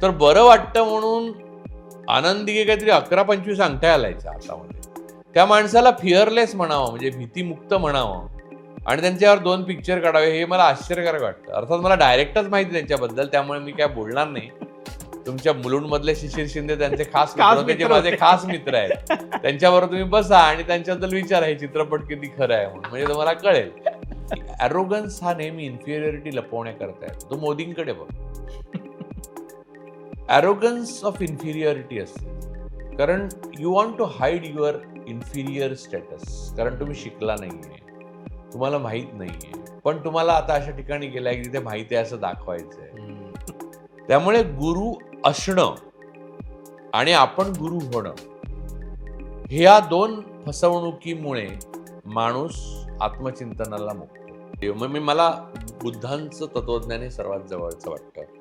तर बरं वाटतं म्हणून आनंदी काहीतरी 11-25 अंगठ्या घालायच्या हातामध्ये. त्या माणसाला फिअरलेस म्हणावं, म्हणजे भीतीमुक्त म्हणावं आणि त्यांच्यावर 2 पिक्चर काढावे, हे मला आश्चर्यकारक वाटतं. अर्थात मला डायरेक्टच माहिती त्यांच्याबद्दल, त्यामुळे मी काय बोलणार नाही. तुमच्या मुलुंडमधले शिशिर शिंदे त्यांचे खास मित्र होते, जे माझे खास मित्र आहेत. त्यांच्याबरोबर तुम्ही बसा आणि त्यांच्याबद्दल विचारा हे चित्रपट किती खरं आहे म्हणून, म्हणजे तुम्हाला कळेल. ॲरोगन्स हा नेहमी इन्फिरियरिटी लपवण्याकरता आहे. तो मोदींकडे बघ. ॲरोगन्स ऑफ इन्फिरियरिटी असते, कारण you want to hide your inferior status. कारण तुम्ही शिकला नाहीये, तुम्हाला माहीत नाहीये, पण तुम्हाला आता अशा ठिकाणी गेलाय की तिथे माहिती आहे असं दाखवायचंय. त्यामुळे गुरु असणं आणि आपण गुरु होणं, ह्या 2 फसवणुकीमुळे माणूस आत्मचिंतनाला मुकतो. मग मला बुद्धांचं तत्वज्ञान हे सर्वात जवळचं वाटतं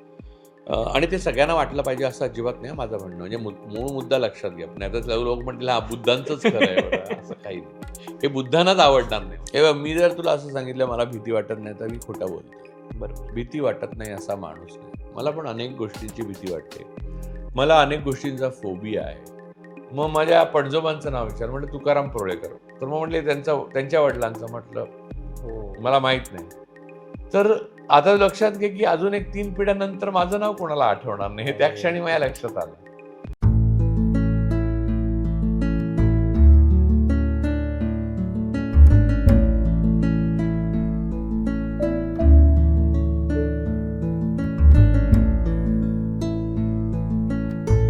आणि ते सगळ्यांना वाटलं पाहिजे असं अजिबात नाही माझं म्हणणं. म्हणजे मूळ मुद्दा लक्षात घ्या. नाही तर लोक म्हणतील हा बुद्धांचंच खरं आहे बघा, असं काही नाही. हे बुद्धांनाच आवडणार नाही. हे बघ, मी जर तुला असं सांगितलं मला भीती वाटत नाही तर मी खोटं बोलतो. बरोबर, भीती वाटत नाही असा माणूस नाही. मला पण अनेक गोष्टींची भीती वाटते. मला अनेक गोष्टींचा फोबिया आहे. मग माझ्या पणजोबांचं नाव विचार, म्हटलं तुकाराम परुळेकर. तर मग म्हटले त्यांच्या वडिलांचं. म्हटलं मला माहित नाही. तर आता लक्षात घे की अजून एक 3 पिढ्यानंतर माझं नाव कोणाला आठवणार नाही, हे त्या क्षणी माझ्या लक्षात आलं.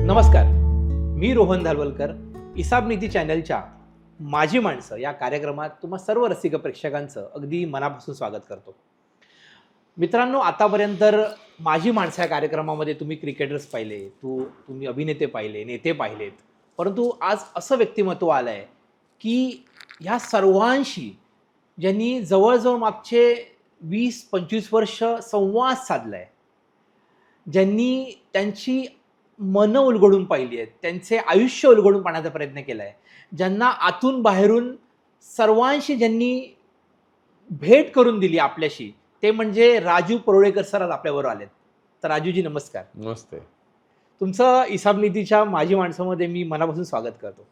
नमस्कार, मी रोहन धालवलकर. इसाब नीती चॅनलच्या माझी माणसं या कार्यक्रमात तुम्हा सर्व रसिक प्रेक्षकांचं अगदी मनापासून स्वागत करतो. मित्रांनो, आतापर्यंत माझी माणसं या कार्यक्रमामध्ये तुम्ही क्रिकेटर्स पाहिले, तुम्ही अभिनेते पाहिले, नेते पाहिलेत, परंतु आज असं व्यक्तिमत्व आलं आहे की ह्या सर्वांशी ज्यांनी जवळजवळ मागचे 20-25 वर्ष संवाद साधला आहे, ज्यांनी त्यांची मनं उलगडून पाहिली आहेत, त्यांचे आयुष्य उलगडून पाहण्याचा प्रयत्न केला आहे, ज्यांना आतून बाहेरून सर्वांशी ज्यांनी भेट करून दिली आपल्याशी, ते म्हणजे राजू परुळेकर सर आज आपल्याबरोबर आलेत. तर राजूजी नमस्कार. नमस्ते. तुमचं इसाब नीतीच्या माझी माणसामध्ये मी मनापासून स्वागत करतो.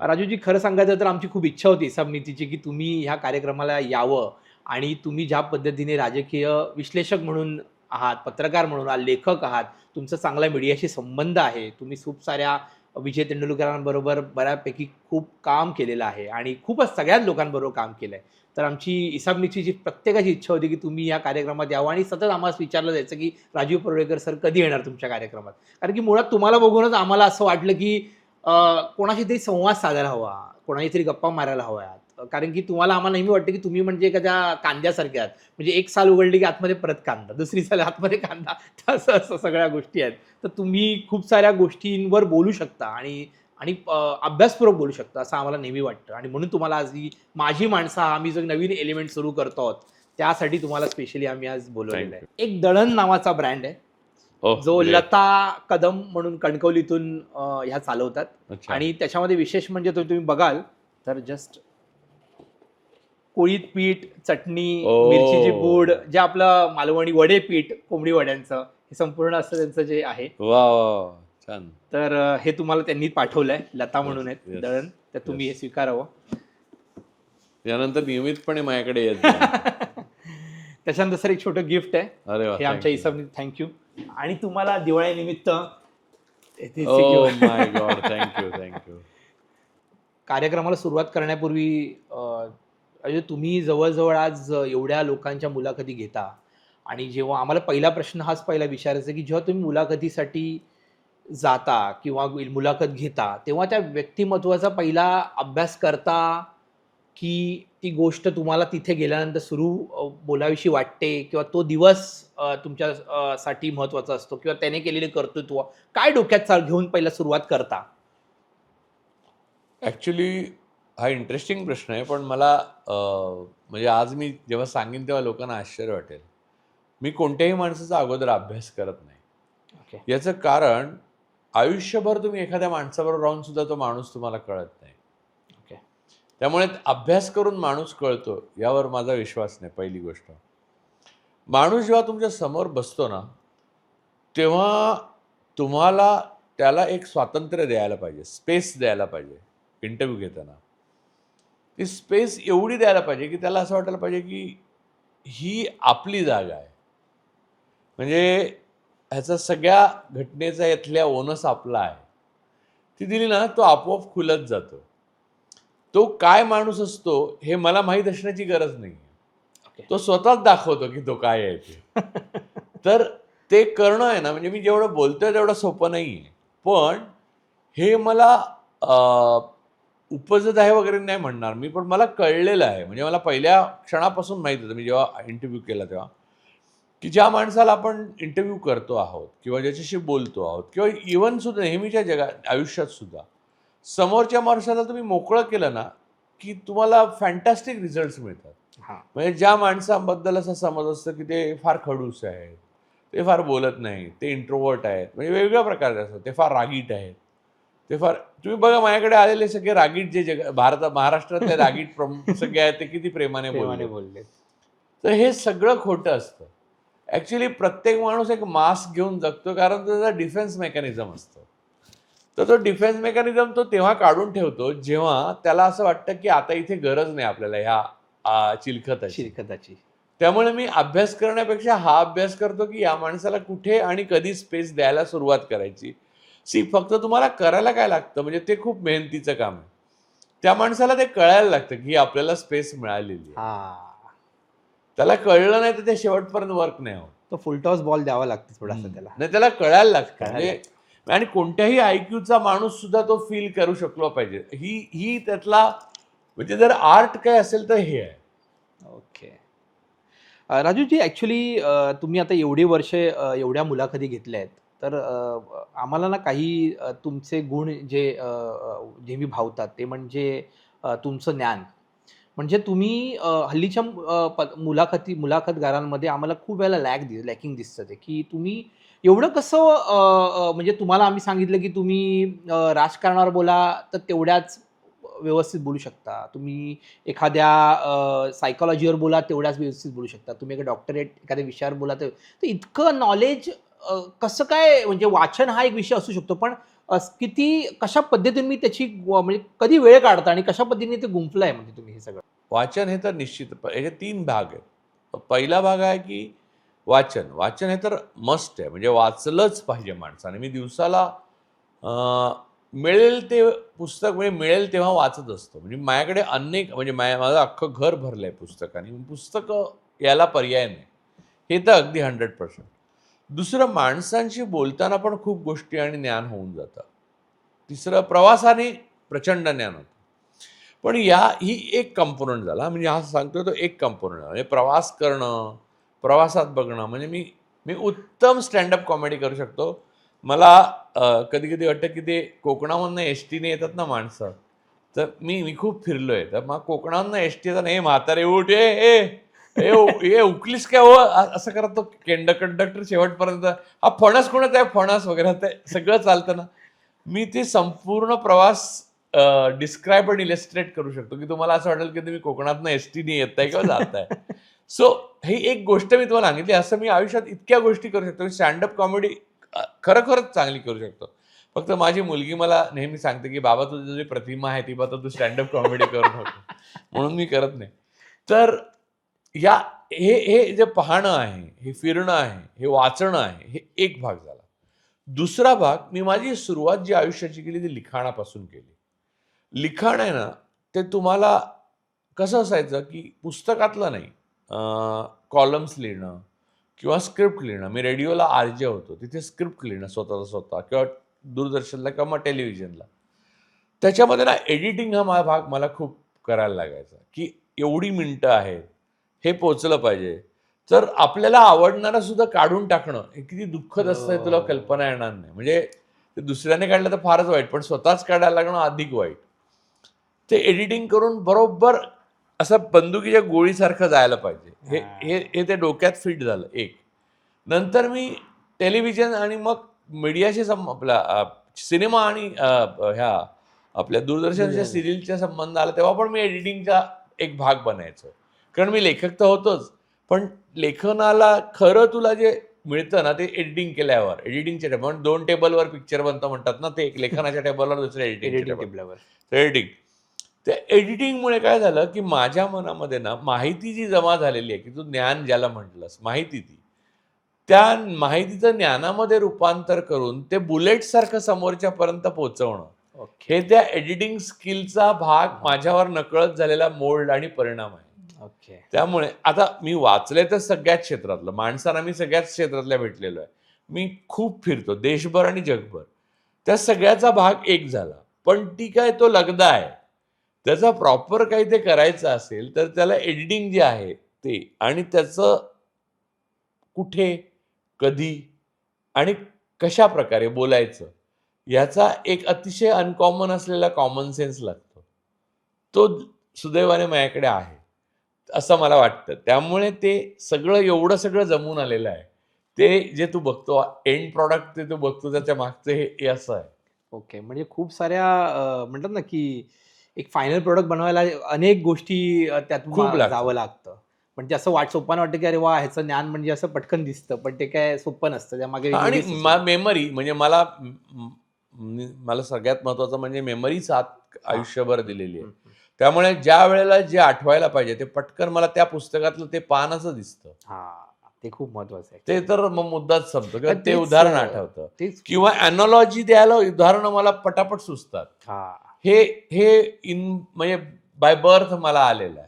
राजूजी, खरं सांगायचं तर आमची खूप इच्छा होती इसाब नीतीची की तुम्ही ह्या कार्यक्रमाला यावं आणि तुम्ही ज्या पद्धतीने राजकीय विश्लेषक म्हणून आहात, पत्रकार म्हणून आहात, लेखक आहात, तुमचा चांगला मीडियाशी संबंध आहे, तुम्ही खूप साऱ्या विजय तेंडुलकरांबरोबर बऱ्यापैकी खूप काम केलेलं आहे आणि खूपच सगळ्याच लोकांबरोबर काम केलं आहे. तर आमची इसाब नीतीची प्रत्येकाची इच्छा होती की तुम्ही या कार्यक्रमात यावं आणि सतत आम्हाला विचारलं जायचं की राजीव परुळेकर सर कधी येणार तुमच्या कार्यक्रमात. कारण की मुळात तुम्हाला बघूनच आम्हाला असं वाटलं की कोणाशी तरी संवाद साधायला हवा, कोणाशी तरी गप्पा मारायला हव्यात. कारण की तुम्हाला आम्हाला नेहमी वाटतं की तुम्ही म्हणजे एखाद्या कांद्यासारखे आहात. म्हणजे एक साल उघडली की आतमध्ये परत कांदा, दुसरी साल आतमध्ये कांदा, असं सगळ्या गोष्टी आहेत. तर तुम्ही खूप साऱ्या गोष्टींवर बोलू शकता आणि अभ्यासपूर्वक बोलू शकता असं आम्हाला नेहमी वाटतं. आणि म्हणून तुम्हाला आज ही माझी माणसं हा आम्ही जो नवीन एलिमेंट सुरू करतो आहोत त्यासाठी तुम्हाला स्पेशली आम्ही आज बोलवलेलं आहे. एक दळण नावाचा ब्रँड आहे जो लता कदम म्हणून कणकवलीतून ह्या चालवतात. आणि त्याच्यामध्ये विशेष म्हणजे तुम्ही बघाल तर जस्ट कोळीत पीठ, चटणी, मिरचीची पूड, जे आपलं मालवणी वडे पीठ, कोंबडी वड्यांचं, हे संपूर्ण असं त्यांचं जे आहे. छान. तर हे तुम्हाला त्यांनी पाठवलंय, लता म्हणून आहेत दळण, तर तुम्ही हे स्वीकारावं. यानंतर नियमितपणे माझ्याकडे येत. त्याच्यानंतर सर एक छोटं गिफ्ट आहे, हे आमच्या इसाब, थँक्यू. आणि तुम्हाला दिवाळीनिमित्त थँक्यू. कार्यक्रमाला सुरुवात करण्यापूर्वी तुम्ही जवळजवळ आज एवढ्या लोकांच्या मुलाखती घेता आणि जेव्हा आम्हाला पहिला प्रश्न हाच पहिला विचारायचा की जेव्हा तुम्ही मुलाखतीसाठी जाता किंवा मुलाखत घेता तेव्हा त्या व्यक्तिमत्वाचा पहिला अभ्यास करता की ती गोष्ट तुम्हाला तिथे गेल्यानंतर सुरू बोलावीशी वाटते किंवा तो दिवस तुमच्यासाठी महत्त्वाचा असतो किंवा त्याने केलेले कर्तृत्व काय डोक्यात घेऊन पहिला सुरुवात करता? ॲक्च्युली हा इंटरेस्टिंग प्रश्न आहे, पण मला म्हणजे आज मी जेव्हा सांगेन तेव्हा लोकांना आश्चर्य वाटेल. मी कोणत्याही माणसाचा अगोदर अभ्यास करत नाही. याचं कारण आयुष्यभर तुम्ही एखाद्या माणसाबरोबर राहून सुद्धा तो माणूस तुम्हाला कळत नाही. त्यामुळे अभ्यास करून माणूस कळतो यावर माझा विश्वास नाही. पहिली गोष्ट, माणूस जेव्हा तुमच्या समोर बसतो ना तेव्हा तुम्हाला त्याला एक स्वातंत्र्य द्यायला पाहिजे, स्पेस द्यायला पाहिजे इंटरव्ह्यू घेताना. ती स्पेस एवढी द्यायला पाहिजे की त्याला असं वाटायला पाहिजे की ही आपली जागा आहे. म्हणजे ह्याचा सगळ्या घटनेचा यातल्या ओनस आपला आहे. ती दिली ना, तो आपोआप खुलत जातो. तो काय माणूस असतो हे मला माहीत असण्याची गरज नाही. ओके. तो स्वतःच दाखवतो की तो काय आहे ते. तर ते करणं आहे ना, म्हणजे मी जेवढं बोलतोय तेवढं सोपं नाही आहे. पण हे मला उपजत आहे वगैरे नाही म्हणणार मी, पण मला कळलेलं आहे. म्हणजे मला पहिल्या क्षणापासून माहीत होतं, मी जेव्हा इंटरव्ह्यू केला तेव्हा, की ज्या माणसाला आपण इंटरव्ह्यू करतो आहोत किंवा ज्याच्याशी बोलतो आहोत किंवा इव्हन सुद्धा नेहमीच्या आयुष्यात सुद्धा समोरच्या माणसाला तुम्ही मोकळं केलं ना, की तुम्हाला फॅन्टॅस्टिक रिझल्ट्स मिळतात. हां. म्हणजे ज्या माणसाबद्दल असा समज असतं की ते फार खडूस आहेत, ते फार बोलत नाहीत, ते इंट्रोवर्ट आहेत, म्हणजे वेगवेगळ्या प्रकारचे असतात, ते फार रागीट आहेत, ते फार, तुम्ही बघा माझ्याकडे आलेले सगळे रागीट जे महाराष्ट्रातले रागीट सगळे आहेत ते किती प्रेमाने प्रेमाने बोलले. बोलले. तर हे सगळं खोटं असतं. ॲक्च्युली प्रत्येक माणूस एक मास्क घेऊन जगतो, कारण तो त्याचा डिफेन्स मेकॅनिझम असतो. तर तो डिफेन्स मेकॅनिझम तो तेव्हा काढून ठेवतो जेव्हा त्याला असं वाटतं की आता इथे गरज नाही आपल्याला ह्या चिलखताची. शिरकताची. त्यामुळे मी अभ्यास करण्यापेक्षा हा अभ्यास करतो की या माणसाला कुठे आणि कधी स्पेस द्यायला सुरुवात करायची. फक्त तुम्हाला करायला काय लागतं, म्हणजे ते खूप मेहनतीचं काम आहे. त्या माणसाला ते कळायला लागतं की आपल्याला स्पेस मिळालेली आहे. हां. त्याला कळलं नाही तर ते शेवटपर्यंत वर्क नाही होत. तो फुलटॉस बॉल द्यावा लागतो थोडासा त्याला. नाही, त्याला कळायला लागतं. कळायला म्हणजे आणि कोणत्याही आयक्यूचा माणूस सुद्धा तो फील करू शकलो पाहिजे. ही त्यातला, म्हणजे जर आर्ट काय असेल तर हे आहे. ओके. राजूजी, ॲक्च्युली तुम्ही आता एवढी वर्षे एवढ्या मुलाखती घेतल्या आहेत, तर आम्हाला ना काही तुमचे गुण जे जे मी भावतात ते म्हणजे तुमचं ज्ञान. म्हणजे तुम्ही हल्लीच्या मुलाखतगारांमध्ये आम्हाला खूप वेळेला लॅकिंग दिसतं ते, की तुम्ही एवढं कसं म्हणजे तुम्हाला आम्ही सांगितलं की तुम्ही राजकारणावर बोला तर तेवढ्याच व्यवस्थित बोलू शकता. तुम्ही एखाद्या सायकॉलॉजीवर बोला तेवढ्याच व्यवस्थित बोलू शकता. तुम्ही एका डॉक्टरेट एखाद्या विषयावर बोला तर इतकं नॉलेज कसं काय, म्हणजे वाचन हा एक विषय असू शकतो, पण कशा पद्धतीने मी त्याची म्हणजे कधी वेळ काढता आणि कशा पद्धतीने ते गुंफलंय म्हणजे तुम्ही हे सगळं? वाचन हे तर निश्चित, याचे 3 भाग आहेत. पहिला भाग आहे की वाचन हे तर मस्ट आहे, म्हणजे वाचलंच पाहिजे माणसाने. मी दिवसाला मिळेल ते पुस्तक, म्हणजे मिळेल तेव्हा वाचत असतो. म्हणजे माझ्याकडे अनेक, म्हणजे माझं अख्खं घर भरलं आहे पुस्तकाने. पुस्तकं याला पर्याय नाही, हे तर अगदी 100%. दुसरं, माणसांशी बोलताना पण खूप गोष्टी आणि ज्ञान होऊन जातं. तिसरं, प्रवासाने प्रचंड ज्ञान होतं. पण ही एक कंपोनंट झाला, म्हणजे हा सांगतोय तो एक कंपोनंट झाला. म्हणजे प्रवास करणं, प्रवासात बघणं, म्हणजे मी उत्तम स्टँडअप कॉमेडी करू शकतो. मला कधी कधी वाटतं की ते कोकणामधनं एसटीने येतात ना माणसं, तर मी खूप फिरलोय, तर मग कोकणामधनं एसटी येतात, हे म्हातारे उठ, हे उकलीस काय हो, असं करत तो कंडक्टर शेवटपर्यंत, हा फणस कोणाचा आहे, फणस वगैरे, ते सगळं चालतं ना. मी ते संपूर्ण प्रवास डिस्क्राईब आणि इलस्ट्रेट करू शकतो, की तुम्हाला असं वाटेल की तुम्ही कोकणातनं एसटीने येताय किंवा जाताय. सो ही एक गोष्ट मी तुम्हाला सांगितली. असं मी आयुष्यात इतक्या गोष्टी करू शकतो. स्टँडअप कॉमेडी खरोखरच चांगली करू शकतो. फक्त माझी मुलगी मला नेहमी सांगते की बाबा तुझी जी प्रतिमा आहे ती बघा, तू स्टँडअप कॉमेडी करू नको, म्हणून मी करत नाही. तर हे जे पाहणं आहे, हे फिरणं आहे, हे वाचणं आहे, हे एक भाग झाला. दुसरा भाग, मी माझी सुरुवात जी आयुष्याची केली ती लिखाणापासून केली. लिखाण आहे ना, ते तुम्हाला कसं असायचं की पुस्तकातलं नाही, कॉलम्स लिहिणं किंवा स्क्रिप्ट लिहिणं. मी रेडिओला आरजे होतो, तिथे स्क्रिप्ट लिहिणं स्वतः किंवा दूरदर्शनला किंवा मग टेलिव्हिजनला. त्याच्यामध्ये ना एडिटिंग हा भाग मला खूप करायला लागायचा, की एवढी मिनटं आहेत, हे पोचलं पाहिजे. तर आपल्याला आवडणारं सुद्धा काढून टाकणं हे किती दुःखद असतं हे तुला कल्पना येणार नाही. म्हणजे ते दुसऱ्याने काढलं तर फारच वाईट, पण स्वतःच काढायला लागणं अधिक वाईट. ते एडिटिंग करून बरोबर असं बंदुकीच्या गोळीसारखं जायला पाहिजे, हे ते डोक्यात फिट झालं एक. नंतर मी टेलिव्हिजन आणि मग मीडियाशी आपला सिनेमा आणि ह्या आपल्या दूरदर्शनच्या सिरियलच्या संबंध आला, तेव्हा पण मी एडिटिंगचा एक भाग बनायचो. कारण मी लेखक तर होतोच, पण लेखनाला खरं तुला जे मिळतं ना ते एडिटिंग केल्यावर, एडिटिंगच्या टेबल 2 टेबलवर पिक्चर बनतं म्हणतात ना, ते एक लेखनाच्या टेबलवर दुसरं एडिटिंगच्या एडिटिंग टेबल. टेबलावर. एडिटिंग. त्या एडिटिंगमुळे काय झालं, की माझ्या मनामध्ये ना माहिती जी जमा झालेली आहे, की तू ज्ञान ज्याला म्हटलंस, माहिती ती. त्या माहितीचं ज्ञानामध्ये रूपांतर करून ते बुलेटसारखं समोरच्यापर्यंत पोहोचवणं, ओके. हे त्या एडिटिंग स्किलचा भाग माझ्यावर नकळत झालेला मोल्ड आणि परिणाम आहे. ओके. त्यामुळे आता मी वाचलंय तर सगळ्याच क्षेत्रातलं, माणसांना मी सगळ्याच क्षेत्रातल्या भेटलेलो आहे. मी खूप फिरतो देशभर आणि जगभर. त्या सगळ्याचा भाग एक झाला. पण ती काय तो लगदा आहे. त्याचा प्रॉपर काही ते करायचं असेल तर त्याला एडिटिंग जे आहे ते आणि त्याचं कुठे, कधी आणि कशा प्रकारे बोलायचं याचा एक अतिशय अनकॉमन असलेला कॉमन सेन्स लागतो. तो सुदैवाने माझ्याकडे आहे. असं मला वाटतं. त्यामुळे ते सगळं एवढं सगळं जमून आलेलं आहे. ते जे तू बघतो एंड प्रॉडक्ट ते तू बघतो त्याच्या मागचं हे असं आहे. ओके. म्हणजे खूप साऱ्या म्हणतात ना, की एक फायनल प्रॉडक्ट बनवायला अनेक गोष्टी त्यातून खूप लागतं. जावं लागतं. पण ते असं सोपं वाटतं, की अरे वाह! ह्याचं ज्ञान म्हणजे असं पटकन दिसतं. पण ते काय सोपं नसतं. त्यामागे आणि वेगवेगळे सिस्टम. मेमरी म्हणजे मला सगळ्यात महत्त्वाचं म्हणजे मेमरी साथ आयुष्यभर दिलेली आहे. हं, हं. त्यामुळे ज्या वेळेला जे आठवायला पाहिजे ते पटकन मला त्या पुस्तकातलं ते पान असं दिसतं. हां. ते खूप महत्वाचं आहे. ते तर मग मुद्दाच संपतो किंवा ते तेच उदाहरण आठवतं तेच किंवा अॅनॉलॉजी द्यायला उदाहरणं मला पटापट सुचतात. हां. हे हे म्हणजे बाय बर्थ मला आलेलं आहे.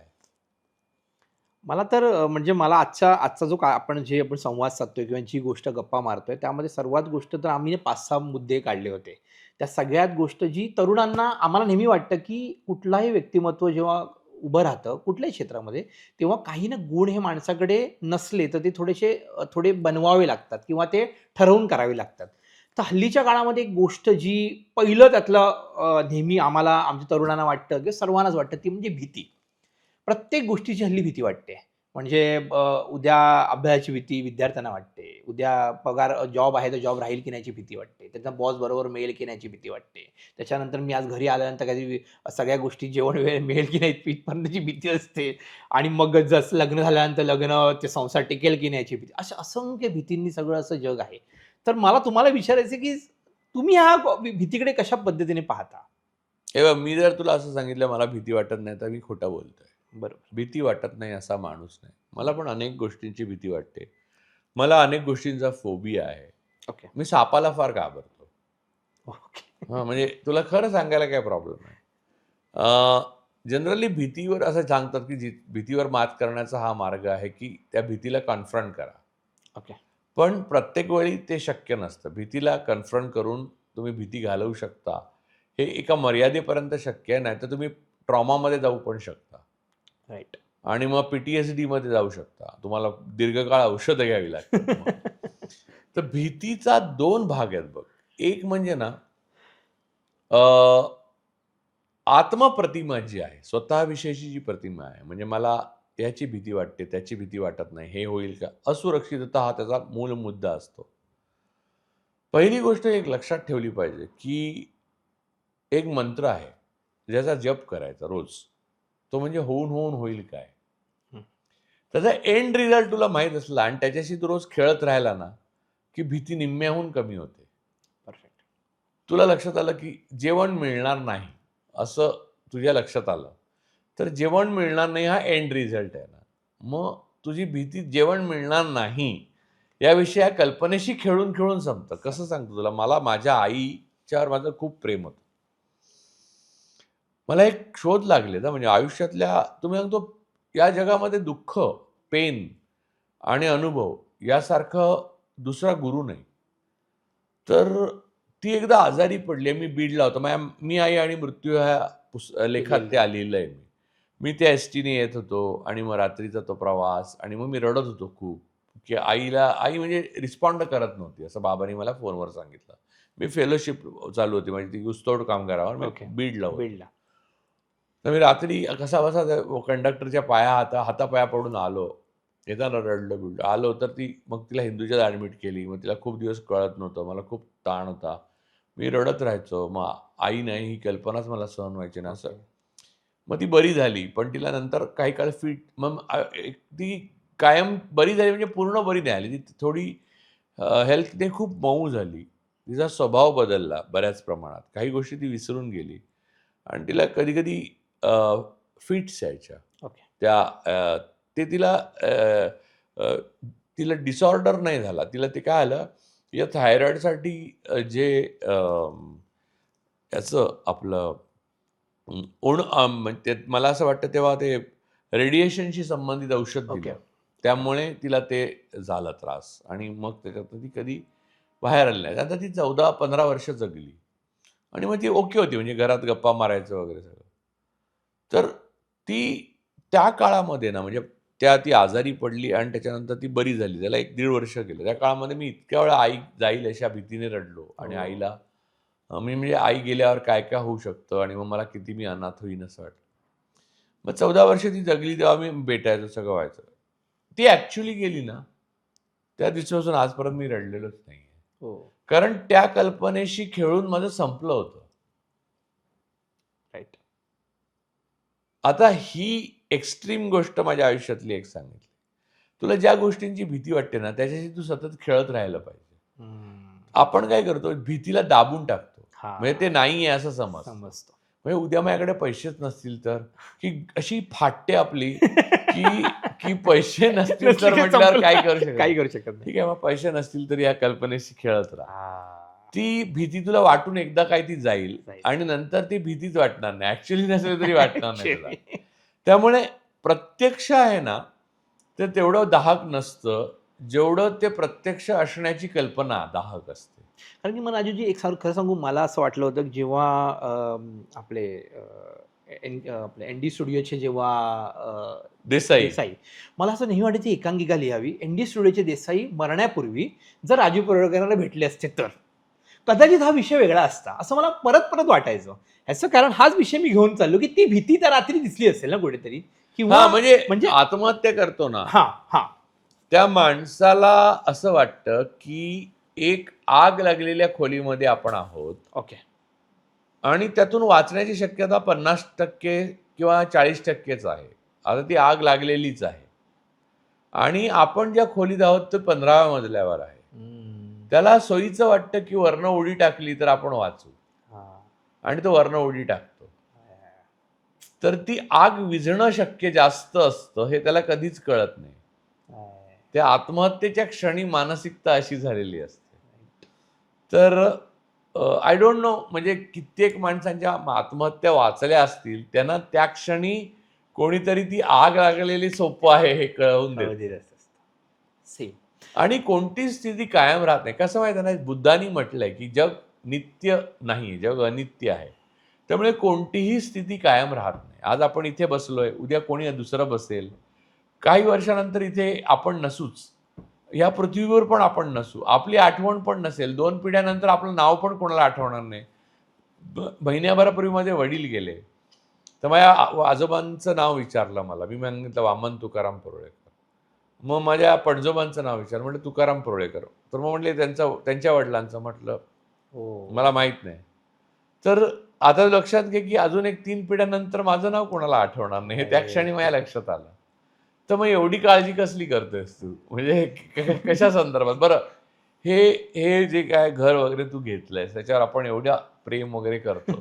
मला तर म्हणजे मला आजचा जो आपण संवाद साधतोय किंवा जी गोष्ट गप्पा मारतोय त्यामध्ये सर्वात गोष्ट तर आम्ही 5-6 मुद्दे काढले होते. त्या सगळ्यात गोष्ट जी तरुणांना आम्हाला नेहमी वाटतं, की कुठलाही व्यक्तिमत्व जेव्हा उभं राहतं कुठल्याही क्षेत्रामध्ये, तेव्हा काही ना गुण हे माणसाकडे नसले तर ते थोडे बनवावे लागतात किंवा ते ठरवून करावे लागतात. तर हल्लीच्या काळामध्ये एक गोष्ट जी पहिलं त्यातलं नेहमी आमच्या तरुणांना वाटतं किंवा सर्वांनाच वाटतं ती म्हणजे भीती. प्रत्येक गोष्टीची हल्ली भीती वाटते. म्हणजे उद्या अभ्यासाची भीती विद्यार्थ्यांना वाटते. उद्या पगार जॉब आहे तर जॉब राहील की नाहीची भीती वाटते. त्याचा बॉस बरोबर मिळेल की नाहीची भीती वाटते. त्याच्यानंतर मी आज घरी आल्यानंतर काही सगळ्या गोष्टी जेवण वेळ मिळेल की नाही इथपर्यंतची भीती असते. आणि मग जसं लग्न झाल्यानंतर ते संसार टिकेल की नाही याची भीती. अशा असंख्य भीतींनी सगळं असं जग आहे. तर मला तुम्हाला विचारायचं की तुम्ही ह्या भीतीकडे कशा पद्धतीने पाहता? हे बघ मी जर तुला असं सांगितलं मला भीती वाटत नाही तर मी खोटं बोलतोय. बरोबर. भीती वाटत नाही असा माणूस नाही. मला पण अनेक गोष्टींची भीती वाटते. मला अनेक गोष्टींचा फोबिया आहे. ओके. मी सापाला फार घाबरतो. ओके. म्हणजे तुला खरं सांगायला काय प्रॉब्लेम आहे. जनरली भीतीवर असं सांगतात, की भीतीवर मात करण्याचा हा मार्ग आहे, की त्या भीतीला कन्फ्रंट करा. ओके. पण प्रत्येक वेळी ते शक्य नसतं. भीतीला कन्फ्रंट करून तुम्ही भीती घालवू शकता. हे एका मर्यादेपर्यंत शक्य आहे. नाहीतर तुम्ही ट्रॉमामध्ये जाऊ पण शकता. राइट. आणि मग PTSDमध्ये जाऊ शकता. तुम्हाला दीर्घकाळ औषधं घ्यावी लागतात मग. तर भीतीचा 2 भाग आहेत बघ. एक म्हणजे ना आत्मप्रतिमा जी आहे, स्वतःविषयीची जी प्रतिमा आहे, म्हणजे मला याची भीती वाटते, त्याची भीती वाटत नाही, हे होईल का? असुरक्षितता हा त्याचा मूळ मुद्दा असतो. पहिली गोष्ट एक लक्षात ठेवली पाहिजे, की एक मंत्र आहे, ज्याचा जप करायचा रोज. तो म्हणजे होऊन होईल काय? हं. त्याचा एंड रिझल्ट तुला माहीत असला आणि त्याच्याशी तू रोज खेळत राहिला ना, की भीती निम्म्याहून कमी होते. परफेक्ट. तुला लक्षात आलं, की जेवण मिळणार नाही, असं तुझ्या लक्षात आलं. तर जेवण मिळणार नाही हा एंड रिझल्ट आहे ना. मग तुझी भीती जेवण मिळणार नाही, याविषयी या कल्पनेशी खेळून संपतं. कसं सांगतो तुला? मला माझ्या आईच्यावर माझं खूप प्रेम होतं. मला एक शोध लागलेत म्हणजे आयुष्यातल्या तुम्ही सांगतो या जगामध्ये दुःख, पेन आणि अनुभव यासारखं दुसरा गुरु नाही. तर ती एकदा आजारी पडली. मी बीडला होतो. मी, आई आणि मृत्यू ह्या लेखात ते लिहिलंय मी. मी त्या एसटीने येत होतो आणि मग रात्रीचा तो प्रवास आणि मग मी रडत होतो खूप, की आई म्हणजे रिस्पॉन्ड करत नव्हती, असं बाबांनी मला फोनवर सांगितलं. मी फेलोशिप चालू होती माझी ती ऊसतोड कामगारावर. मी ओके. बीडला होतो. बीडला. तर मी रात्री कसाबसा कंडक्टरच्या हातापाया पडून आलो. येताना रडलो-बिडलो. आलो तर मग तिला हिंदूच्यात ॲडमिट केली. मग तिला खूप दिवस कळत नव्हतं. मला खूप ताण होता. मी रडत राहायचो. मग आई नाही ही कल्पनाच मला सहन व्हायची नाही असं. मग ती बरी झाली. पण तिला नंतर काही काळ ती कायम बरी झाली म्हणजे पूर्ण बरी नाही झाली. ती थोडी हेल्थने खूप मऊ झाली. तिचा स्वभाव बदलला बऱ्याच प्रमाणात. काही गोष्टी ती विसरून गेली आणि तिला कधी-कधी फिट्स यायच्या. ओके. ते तिला अ, अ, तिला डिसऑर्डर नाही झाला. तिला ते काय आलं, या थायरॉईडसाठी जे याचं आपलं म्हणजे मला असं वाटतं तेव्हा ते रेडिएशनशी संबंधित औषध ओके. दिलं. त्यामुळे तिला ते झाला त्रास आणि मग त्याच्यातनं ती कधी बाहेर आली नाही. आता ती 14-15 वर्ष जगली आणि मग ती ओके होती म्हणजे घरात गप्पा मारायचं वगैरे सगळं. तर ती त्या काळामध्ये ना म्हणजे ती आजारी पडली आणि त्याच्यानंतर ती बरी झाली. त्याला 1-1.5 वर्ष गेलं. त्या काळामध्ये मी इतक्या वेळा आई जाईल अशा भीतीने रडलो आणि हो. आईला मी म्हणजे आई गेल्यावर काय-काय होऊ शकतं आणि मग मला किती मी अनाथ होईन असं वाटलं. मग 14 वर्ष ती जगली तेव्हा मी भेटायचो, सगळं व्हायचं. ती ॲक्चुअली गेली ना, त्या दिवसापासून आजपर्यंत मी रडलेलोच नाहीये. हो. कारण त्या कल्पनेशी खेळून माझं संपलं होतं. राईट. आता ही एक्स्ट्रीम गोष्ट माझ्या आयुष्यातली एक सांगितली. तुला ज्या गोष्टींची भीती वाटते ना, त्याच्याशी तू सतत खेळत राहायला पाहिजे. आपण काय करतो, भीतीला दाबून टाकतो. म्हणजे ते नाही आहे असं समजतो. म्हणजे उद्या माझ्याकडे पैसेच नसतील तर, की अशी फाटते आपली, की की पैसे नसतील तर म्हटल्यावर काय करू शकत काही नाही. करू शकत नाही. ठीक आहे, मग पैसे नसतील तर या कल्पनेशी खेळत राहा. हां. ती भीती तुला वाटून एकदा काय ती जाईल जाईल. आणि नंतर ती भीतीच वाटणार नाही. ॲक्चुअली नसेल तरी वाटणार नाही तुला. Actually. त्यामुळे प्रत्यक्ष आहे ना, ते तेवढं दाहक नसतं, जेवढं ते प्रत्यक्ष असण्याची कल्पना दाहक असते. कारण की मला राजूजी एक खरं सांगू, मला असं वाटलं होतं की जेव्हा आपले आपले एन-डी स्टुडिओचे जेव्हा देसाई. देसाई, मला असं नेहमी वाटायचं एकांकिका लिहावी. एन-डी स्टुडिओचे देसाई मरण्यापूर्वी जर राजू पडळकरांना भेटले असते तर कदाचित हा विषय वेगळा असता, असं मला परत परत वाटायचं. ह्याचं कारण हाच विषय मी घेऊन चाललो की ती भीती त्या रात्री दिसली असेल ना कुठेतरी, किंवा म्हणजे आत्महत्या करतो ना, हां हां त्या माणसाला असं वाटतं, की एक आग लागलेल्या खोलीमध्ये आपण आहोत ओके. आणि त्यातून वाचण्याची शक्यता 50% किंवा 40%च आहे. आता ती आग लागलेलीच आहे. आणि आपण ज्या खोलीत आहोत ते 15व्या मजल्यावर आहे. त्याला सोयीचं वाटतं, की वरनं उडी टाकली तर आपण वाचू आणि तो वरनं उडी टाकतो. तर ती आग विझणं शक्य जास्त असतं हे त्याला कधीच कळत नाही. त्या आत्महत्येच्या क्षणी मानसिकता अशी झालेली असते. तर आय डोंट नो म्हणजे कित्येक माणसांच्या आत्महत्या वाचल्या असतील, त्यांना त्या क्षणी कोणीतरी ती आग लागलेली सोपं आहे हे कळवून देतं. सेम. आणि कोणतीच स्थिती कायम राहत नाही. कसं माहिती आहे ना, बुद्धांनी म्हटलंय, की जग नित्य नाही, जग अनित्य आहे. त्यामुळे कोणतीही स्थिती कायम राहत नाही. आज आपण इथे बसलोय, उद्या कोणी दुसरं बसेल. काही वर्षानंतर इथे आपण नसूच. ह्या पृथ्वीवर पण आपण नसू. आपली आठवण पण नसेल. 2 पिढ्यानंतर आपलं नाव पण कोणाला आठवणार नाही. महिन्याभरापूर्वी माझे वडील गेले. तर माझ्या आजोबांचं नाव विचारलं मला. मी सांगितलं वामन तुकाराम परुळेकर. मग माझ्या पणजोबांचं नाव विचारलं. म्हटलं तुकाराम परुळेकर. तर मग म्हटले त्यांच्या वडिलांचं. म्हटलं मला माहीत नाही. तर आता लक्षात घे, की अजून एक 3 पिढ्यानंतर माझं नाव कोणाला आठवणार नाही. हे त्या क्षणी माझ्या लक्षात आलं. तर मग एवढी काळजी कसली करतोयस तू? म्हणजे कशा संदर्भात? बरं हे जे काय घर वगैरे तू घेतलंयस त्याच्यावर आपण एवढ्या प्रेम वगैरे करतो.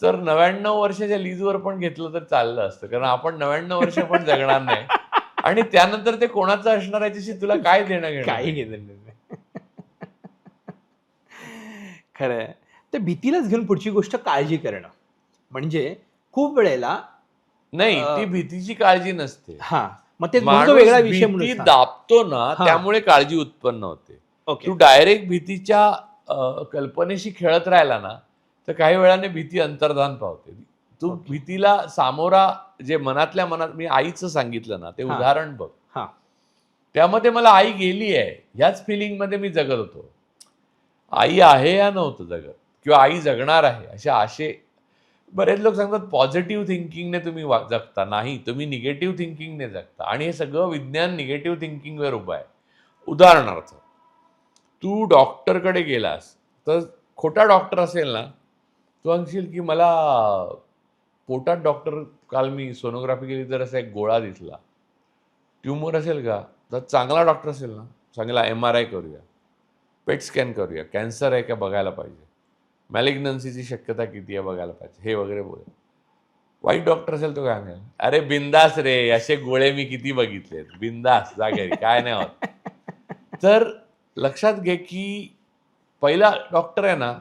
तर 99 वर्षाच्या लीजवर पण घेतलं तर चाललं असतं. कारण आपण 99 वर्ष पण जगणार नाही. आणि त्यानंतर ते कोणाचं असणार याच्याशी तुला काय देणं घेणं काही नाही. घेणं नाही. खरं आहे. त्या भीतीलाच घेऊन पुढची गोष्ट काळजी करणं. म्हणजे खूप वेळेला नाही, ती भीतीची काळजी नसते. हां, मग ते म्हणून माणूस वेगळा विषय भीती म्हणून दाबतो ना, हां. त्यामुळे काळजी उत्पन्न होते. ओके. तू डायरेक्ट भीतीच्या कल्पनेशी खेळत राहिला ना, तर काही वेळाने भीती अंतर्धान पावते. तू ओके. भीतीला सामोरा जे मनातल्या मनात मी आईचं सांगितलं ना, ते हां. उदाहरण बघ. हां. त्यामध्ये मला आई गेली आहे, ह्याच फिलिंगमध्ये मी जगत होतो. आई आहे या नव्हतं जगत किंवा आई जगणार आहे असे आशे बरेच लोक सांगतात पॉझिटिव्ह थिंकिंगने तुम्ही जगता. नाही, तुम्ही निगेटिव्ह थिंकिंगने जगता आणि हे सगळं विज्ञान निगेटिव्ह थिंकिंगवर उभं आहे. उदाहरणार्थ, तू डॉक्टरकडे गेलास, तर खोटा डॉक्टर असेल ना, तू सांगशील की मला पोटात डॉक्टर काल मी सोनोग्राफी केली तर असा एक गोळा दिसला. ट्यूमर असेल का? तर चांगला डॉक्टर असेल ना, चांगला MRI करूया. पेट स्कॅन करूया, कॅन्सर आहे का बघायला पाहिजे, मॅलिग्नन्सीची शक्यता किती आहे बघायला पाहिजे, हे वगैरे बोल. वाईट डॉक्टर असेल तो काय म्हणेल, अरे बिंदास रे, असे गोळे मी किती बघितलेत, बिंदास जा घरी, काय नाही होत. तर लक्षात घे की पहिला डॉक्टर आहे ना,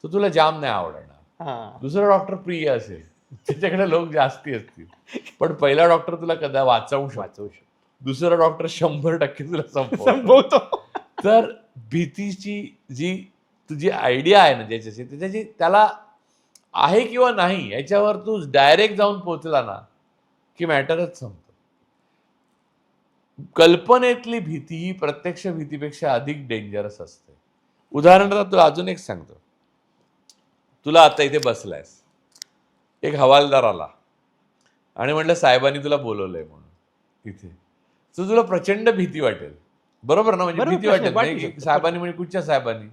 तो तुला जाम नाही आवडणार. हा. दुसरा डॉक्टर प्रिय असेल, त्याच्याकडे लोक जास्ती असतील, पण पहिला डॉक्टर तुला कदा वाचवू शकतो. दुसरा डॉक्टर 100% तुला संपवतो. संभवतो. तर भीतीची जी तुझी आयडिया आहे ना ज्याच्याशी, त्याच्याशी त्याला आहे किंवा नाही याच्यावर तू डायरेक्ट जाऊन पोहोचला ना की मॅटरच संपतो. कल्पनेतली भीती ही प्रत्यक्ष भीतीपेक्षा अधिक डेंजरस असते. उदाहरणार्थ तुला अजून एक सांगतो. तुला आता इथे बसलायस, एक हवालदार आला आणि म्हटलं साहेबांनी तुला बोलवलंय म्हणून इथे, तर तुला प्रचंड भीती वाटेल, बरोबर ना? म्हणजे भीती वाटेल नाही, साहेबांनी म्हणजे कुठच्या साहेबांनी,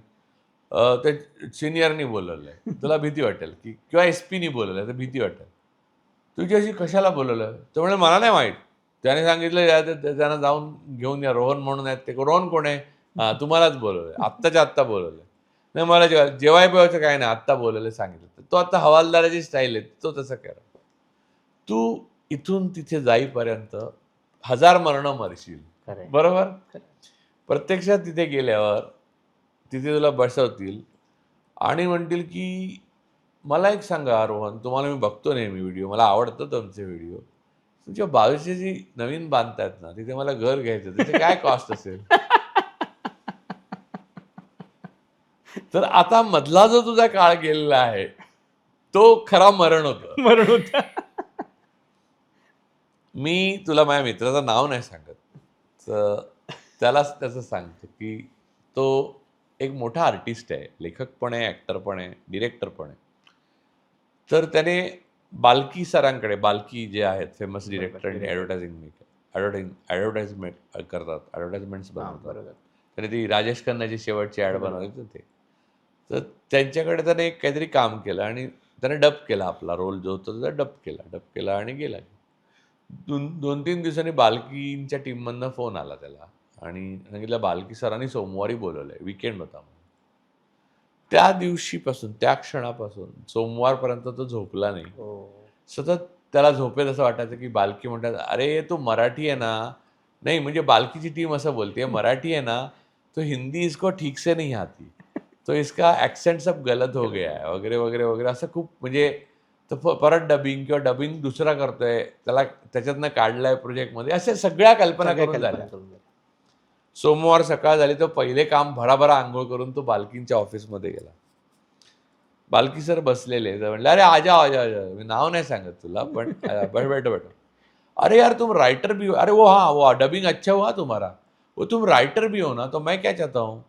ते सिनियरनी बोलवलंय, तुला भीती वाटेल की, किंवा SP नी बोलवलंय तर भीती वाटेल. तुझी अशी कशाला बोलवलं? तर म्हणजे मला नाही माहीत, त्याने सांगितलं त्यांना जाऊन घेऊन या, रोहन म्हणून आहेत ते. रोहन कोण आहे? हां, तुम्हालाच बोलवलंय, आत्ताच्या आत्ता बोलवलंय. नाही मला जेवाय बिवायचं काय नाही, आत्ता बोलवलंय सांगितलं. तो आता हवालदाराची स्टाईल आहे, तो तसं करा. तू इथून तिथे जाईपर्यंत 1000 मरणं मरशील, बरोबर? प्रत्यक्षात तिथे गेल्यावर तिथे तुला बसवतील आणि म्हणतील की मला एक सांगा रोहन, तुम्हाला मी बघतो नेहमी व्हिडिओ, मला आवडतं तुमचे व्हिडिओ, तुमच्या बाजूची जी नवीन बांधतायत ना तिथे मला घर घ्यायचं, त्याचे काय कॉस्ट असेल? तर आता मधला जो तुझा काळ गेलेला आहे तो खरा मरण होतं. मी तुला माझ्या मित्राचं नाव नाही सांगत, तर त्यालाच त्याचं सांगतो की तो एक मोठा आर्टिस्ट आहे, लेखक पण आहे, ॲक्टर पण आहे, डिरेक्टर पण आहे. तर त्याने बाल्की सरांकडे, बाल्की जे आहेत फेमस डिरेक्टर आणि ॲडव्हर्टाइजमेंट करतात, ॲडव्हर्टाइजमेंट्स बनवतात. त्याने ती राजेश खन्नाची शेवटची ॲड बनवली ते. तर त्यांच्याकडे त्याने एक काहीतरी काम केलं आणि त्याने डब केला, आपला रोल जो होता तो डब केला आणि गेला. 2-3 दिवसांनी बाल्कींच्या टीममधनं फोन आला त्याला आणि सांगितलं बाल्की सरांनी सोमवारी बोलवलंय, विकेंड होता. त्या दिवशीपासून, त्या क्षणापासून सोमवारपर्यंत तो झोपला नाही. सतत त्याला झोपेत असं वाटायचं की बाल्की म्हणतात, अरे तू मराठी आहे ना? नाही म्हणजे बाल्कीची टीम असं बोलते, मराठी आहे ना, तो हिंदी इसको ठीक से नहीं आती, तो इसका ॲक्सेंट सब गलत हो गया है वगैरे वगैरे वगैरे, असं खूप म्हणजे. तर परत डबिंग किंवा डबिंग दुसरा करतोय, त्याला त्याच्यातनं काढलाय प्रोजेक्टमध्ये, अशा सगळ्या कल्पना करून झाल्या. सोमवार सकाळ झाली, तो पहिले काम भराभरा आंघोळ करून तो बाल्कींच्या ऑफिसमध्ये गेला. बाल्की सर बसलेले, म्हणले अरे आजा, मी नाव नाही सांगत तुला, पण बैठो. अरे यार तुम राइटर भी हो? अरे वो हाँ, वो डबिंग अच्छा हुआ तुम्हारा, वो तुम राइटर भी हो ना, तो मैं क्या चाहता हूँ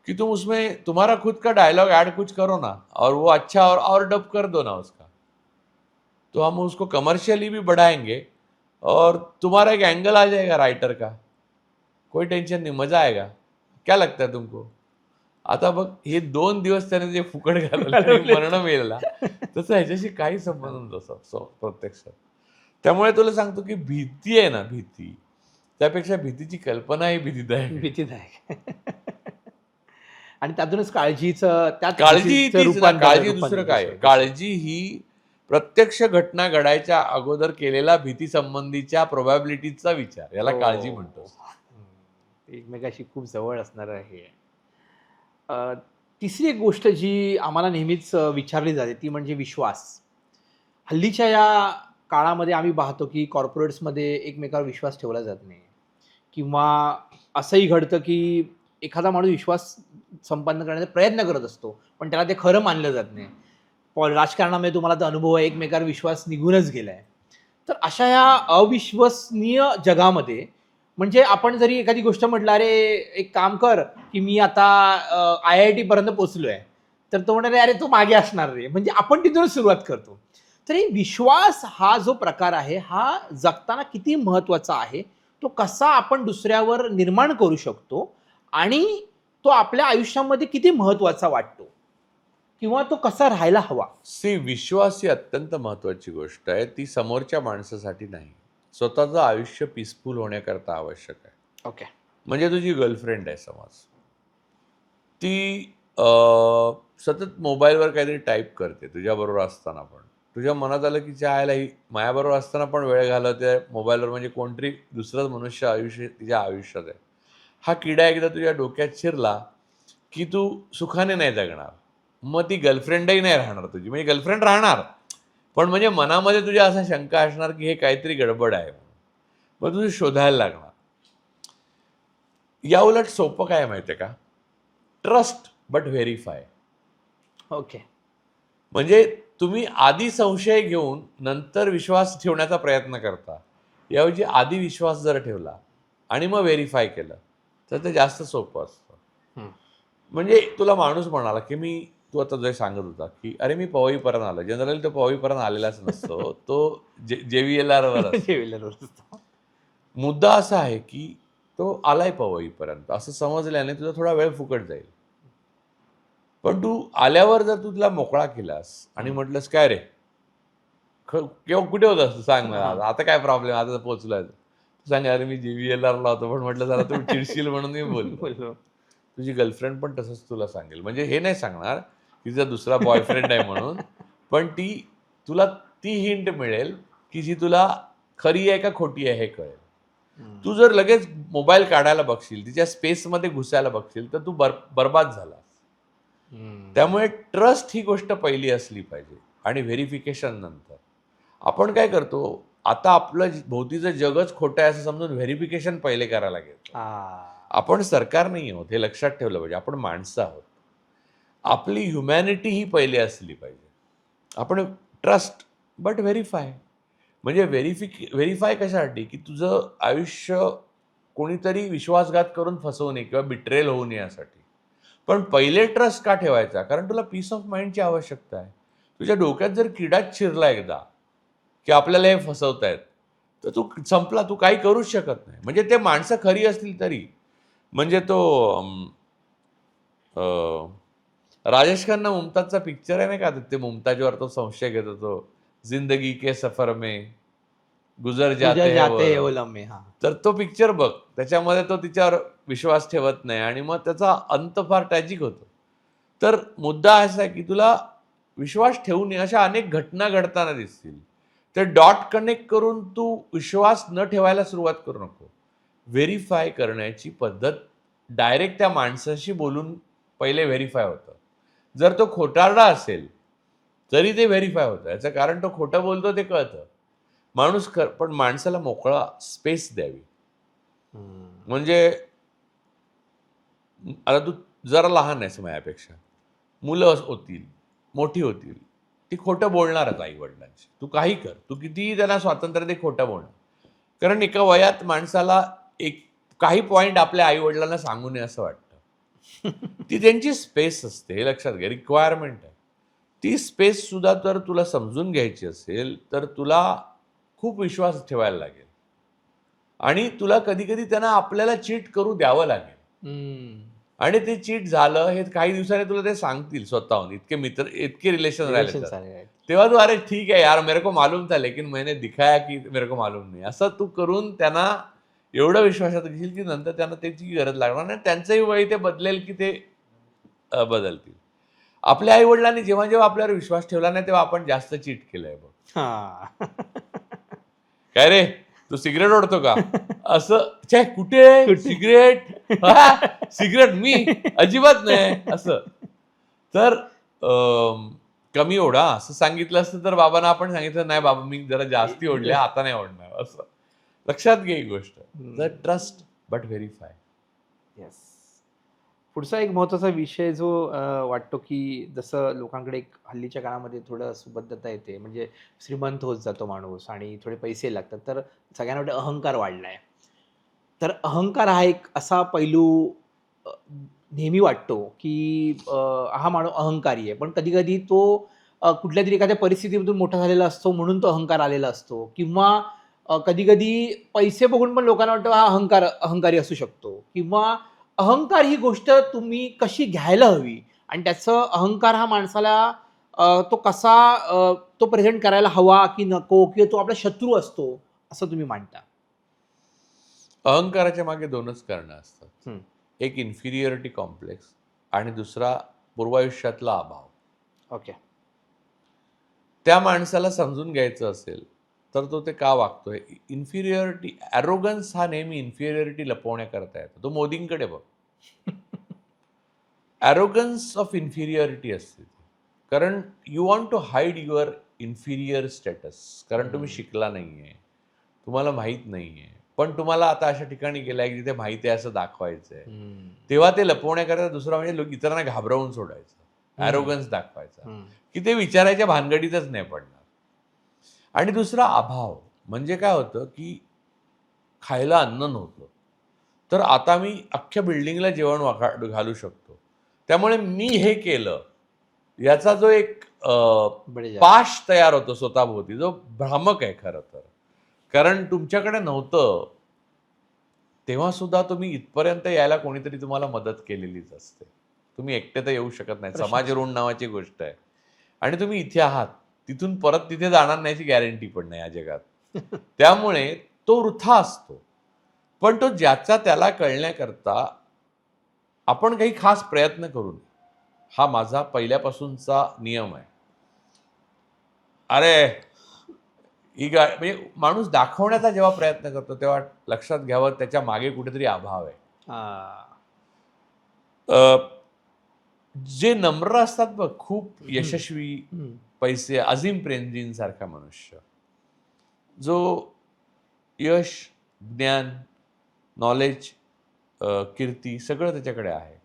कि तुम उसमें तुम्हारा खुद का डायलॉग ऐड कुछ करो ना, और वो अच्छा और डब कर दो ना उसका, तो हम उसको कमर्शियली भी बढ़ाएंगे और तुम्हारा एक एंगल आ जाएगा राइटर का, कोई टेंशन नहीं, मजा आएगा, क्या लगता है तुमको? आता बघ, हे 2 दिवस त्याने जे फुकट घालवलं, मरण मिळाला, तसं ह्याच्याशी काही संबंध नसतो प्रत्यक्षात. त्यामुळे तुला सांगतो की भीती आहे ना, भीती, त्यापेक्षा भीतीची कल्पना ही भीतीदायक. आणि त्यातूनच काळजीचं, काळजी दुसरं काय, काळजी ही प्रत्यक्ष घटना घडायच्या अगोदर केलेला भीती संबंधीच्या प्रोबॅबिलिटीचा विचार, याला काळजी म्हणतो. एकमेकाशी खूप जवळ असणार आहे. तिसरी एक गोष्ट जी आम्हाला नेहमीच विचारली जाते ती म्हणजे विश्वास. हल्लीच्या या काळामध्ये आम्ही पाहतो की कॉर्पोरेट्समध्ये एकमेकावर विश्वास ठेवला जात नाही, किंवा असंही घडतं की एखादा माणूस विश्वास संपादन करण्याचा प्रयत्न करत असतो पण त्याला ते खरं मानलं जात नाही. राजकारणामध्ये तुम्हाला तर अनुभव आहे, एकमेकावर विश्वास निघूनच गेलाय. तर अशा या अविश्वसनीय जगामध्ये, म्हणजे आपण जरी एखादी गोष्ट म्हटलं, अरे एक काम कर की मी आता IIT पर्यंत पोहोचलोय, तर तो म्हणाले अरे तू मागे असणार रे, म्हणजे आपण तिथूनच सुरुवात करतो. तर विश्वास हा जो प्रकार आहे हा जगताना किती महत्वाचा आहे, तो कसा आपण दुसऱ्यावर निर्माण करू शकतो आणि तो आपल्या आयुष्यामध्ये किती महत्वाचा वाटतो, किंवा तो कसा राहायला हवा. विश्वास ही अत्यंत महत्वाची गोष्ट आहे. ती समोरच्या माणसासाठी नाही, स्वतःचं आयुष्य पीसफुल होण्याकरता आवश्यक आहे. ओके. म्हणजे तुझी गर्लफ्रेंड आहे समज, ती सतत मोबाईलवर काहीतरी टाईप करते तुझ्याबरोबर असताना पण. तुझ्या मनात आलं की आयला ही माझ्याबरोबर असताना पण वेळ घालवते मोबाईलवर, म्हणजे कोणतरी दुसरंच मनुष्य तिच्या आयुष्यात आहे. हा किडा एकदा तुझ्या डोक्यात शिरला की तू सुखाने नाही जगणार. मग ती गर्लफ्रेंडही नाही राहणार तुझी, म्हणजे गर्लफ्रेंड राहणार, पण म्हणजे मनामध्ये तुझ्या असा शंका असणार की हे काहीतरी गडबड आहे. मग तुझं शोधायला लागणार. या उलट सोपं काय माहिती आहे का? Trust but verify. ओके. म्हणजे तुम्ही आधी संशय घेऊन नंतर विश्वास ठेवण्याचा प्रयत्न करता, याऐवजी आधी विश्वास जर ठेवला आणि मग व्हेरीफाय केलं तर ते जास्त सोपं असतं. म्हणजे तुला माणूस म्हणाला की तू आता जे सांगत होता की अरे मी पवईपर्यंत आलो. जनरली तो पवईपर्यंत आलेलाच नसतो, तो JVLR वर असतो. मुद्दा असा आहे की तो आलाय पवईपर्यंत असं समजल्याने तुझा थोडा वेळ फुकट जाईल. पण तू आल्यावर जर तू तुला मोकळा केलास आणि म्हटलंस काय रे केव्हा कुठे होतास तू सांग ना, आता काय प्रॉब्लेम, आता पोहोचलाय तू सांग अरे मी JVLR ला होतो, पण म्हटलं जरा तू चिडशील म्हणून मी बोललो. तुझी गर्लफ्रेंड पण तसंच तुला सांगेल. म्हणजे हे नाही सांगणार की तिचा दुसरा बॉयफ्रेंड आहे म्हणून, पण तुला ती हिंट मिळेल की जी तुला खरी आहे का खोटी आहे हे कळेल. तू जर लगेच मोबाईल काढायला बघशील, तिच्या स्पेसमध्ये घुसायला बघशील, तर तू बरबाद झाला. त्यामुळे ट्रस्ट ही गोष्ट पहिली असली पाहिजे आणि व्हेरिफिकेशन नंतर. आपण काय करतो, आता आपलं भोवतीचं जगच खोटं आहे असं समजून व्हेरिफिकेशन पहिले करायला घेतो. आपण सरकार नाही आहोत हे लक्षात ठेवलं पाहिजे. आपण माणसं आहोत. आपली ह्युमॅनिटी ही पहिली असली पाहिजे. आपण ट्रस्ट बट व्हेरीफाय. म्हणजे व्हेरीफाय कशासाठी की तुझं आयुष्य कोणीतरी विश्वासघात करून फसवू नये किंवा बिट्रेल होऊ नये यासाठी. पण पहिले ट्रस्ट का ठेवायचा? कारण तुला पीस ऑफ माइंडची आवश्यकता आहे. तुझ्या डोक्यात जर किडाच शिरला एकदा की आपल्याला हे फसवतायत, तर तू संपला. तू काही करूच शकत नाही. म्हणजे ते माणसं खरी असतील तरी. म्हणजे तो राजेश खन्ना मुमताजचा पिक्चर आहे नाही का, ते मुमताजवर तो संशय घेत होतो, जिंदगी के सफर में गुजर जाते हैं वो लम्हे. तर तो पिक्चर बघ, त्याच्यामध्ये तो तिच्यावर विश्वास ठेवत नाही आणि मग त्याचा अंत फार ट्रॅजिक होतो. तर मुद्दा असा आहे की तुला विश्वास ठेवू नये अशा अनेक घटना घडताना दिसतील. ते डॉट कनेक्ट करून तू विश्वास न ठेवायला सुरुवात करू नको. व्हेरीफाय करण्याची पद्धत डायरेक्ट त्या माणसाशी बोलून पहिले व्हेरीफाय होतं. जर तो खोटारडा असेल तरी ते व्हेरीफाय होतं. याचं कारण तो खोटं बोलतो ते कळतं. पण माणसाला मोकळा स्पेस द्यावी. म्हणजे आता तू जरा लहान आहेस माझ्यापेक्षा, मुलं होतील, मोठी होतील, ती खोटं बोलणारच आई वडिलांची. तू काही कर, तू कितीही त्यांना स्वातंत्र्य दे, खोटं बोलणार. कारण एका वयात माणसाला काही पॉइंट आपल्या आई वडिलांना सांगू नये असं वाटतं. ती त्यांची स्पेस असते, हे लक्षात घ्या, रिक्वायरमेंट आहे. ती स्पेस सुद्धा तर तुला समजून घ्यायची असेल तर तुला खूप विश्वास ठेवायला लागेल आणि तुला कधी कधी त्यांना आपल्याला चीट करू द्यावं लागेल. आणि ते चीट झालं हे काही दिवसांनी तुला ते सांगतील स्वतःहून. इतके रिलेशन राहिले तेव्हा तू अरे ठीक आहे यार, मेरे को मालूम था लेकिन मैंने दिखाया की मेरे को मालूम नाही, असं तू करून त्यांना एवढं विश्वासात घेशील की नंतर त्यांना त्याची गरज लागणार नाही. त्यांचंही वय ते बदलेल की ते बदलतील. आपल्या आई वडिलांनी जेव्हा जेव्हा आपल्यावर विश्वास ठेवला नाही तेव्हा आपण जास्त चीट केलंय बघ. काय रे तू सिगरेट ओढतो का? असं कुठे सिगरेट? सिगरेट मी अजिबात नाही असं. तर कमी ओढा असं सांगितलं असतं तर बाबांना आपण सांगितलं नाही बाबा मी जरा जास्ती ओढले, आता नाही ओढणार असं. लक्षात घे ही गोष्ट. Trust but verify. येस. पुढचा एक महत्त्वाचा विषय जो वाटतो की जसं लोकांकडे एक हल्लीच्या काळामध्ये थोडं सुबद्धता येते, म्हणजे श्रीमंत होत जातो माणूस आणि थोडे पैसे लागतात, तर सगळ्यांना वाटतं अहंकार वाढलाय. तर अहंकार हा एक असा पैलू नेहमी वाटतो की हा माणूस अहंकारी आहे, पण कधी कधी तो कुठल्या तरी एखाद्या परिस्थितीमधून मोठा झालेला असतो म्हणून तो अहंकार आलेला असतो, किंवा कधी कधी पैसे बघून पण लोकांना वाटतं हा अहंकारी असू शकतो, किंवा अहंकार ही गोष्ट तुम्ही कशी घ्यायला हवी आणि त्याचं अहंकार हा माणसाला तो कसा तो प्रेझेंट करायला हवा की नको, किंवा तो आपला शत्रू असतो असं तुम्ही मांडता? अहंकाराच्या मागे दोनच कारणं असतात. एक इन्फिरियरिटी कॉम्प्लेक्स आणि दुसरा पूर्वायुष्यातला अभाव. ओके. त्या माणसाला समजून घ्यायचं असेल तर तो ते का वागतोय. इन्फिरियरिटी, ॲरोगन्स हा नेहमी इन्फिरियरिटी लपवण्याकरता येतो. तो मोदींकडे बघ. ॲरोगन्स ऑफ इन्फिरियरिटी असते ती. कारण you want to hide your inferior status. कारण तुम्ही शिकला नाहीये, तुम्हाला माहीत नाहीये, पण तुम्हाला आता अशा ठिकाणी गेलाय की तिथे माहिती आहे असं दाखवायचंय. तेव्हा ते लपवण्याकरता दुसरा म्हणजे इतरांना घाबरवून सोडायचं, ॲरोगन्स दाखवायचा, की ते विचारायच्या भानगडीतच नाही पडणार. आणि दुसरा अभाव म्हणजे काय होतं की खायला अन्न नव्हतं, तर आता मी अख्ख्या बिल्डिंगला जेवण घालू शकतो, त्यामुळे मी हे केलं, याचा जो एक बढिया. पाश तयार होतो स्वतःभोवती, जो भ्रामक आहे खरं तर. कारण तुमच्याकडे नव्हतं तेव्हा सुद्धा तुम्ही इथपर्यंत यायला कोणीतरी तुम्हाला मदत केलेलीच असते. तुम्ही एकटे तर येऊ शकत नाही. समाज ऋण नावाची गोष्ट आहे आणि तुम्ही इथे आहात, तिथून परत तिथे जाणार नाही याची गॅरंटी पण नाही या जगात. त्यामुळे तो वृथा असतो. पण तो ज्याचा त्याला कळण्याकरता आपण काही खास प्रयत्न करू नये, हा माझा पहिल्यापासूनचा नियम आहे. अरे ही म्हणजे माणूस दाखवण्याचा जेव्हा प्रयत्न करतो तेव्हा लक्षात घ्यावं त्याच्या मागे कुठेतरी अभाव आहे. जे नम्र असतात बघ, खूप यशस्वी, पैसे, अझीम प्रेमजींसारखा मनुष्य, जो यश, ज्ञान, नॉलेज, कीर्ती सगळं त्याच्याकडे आहे,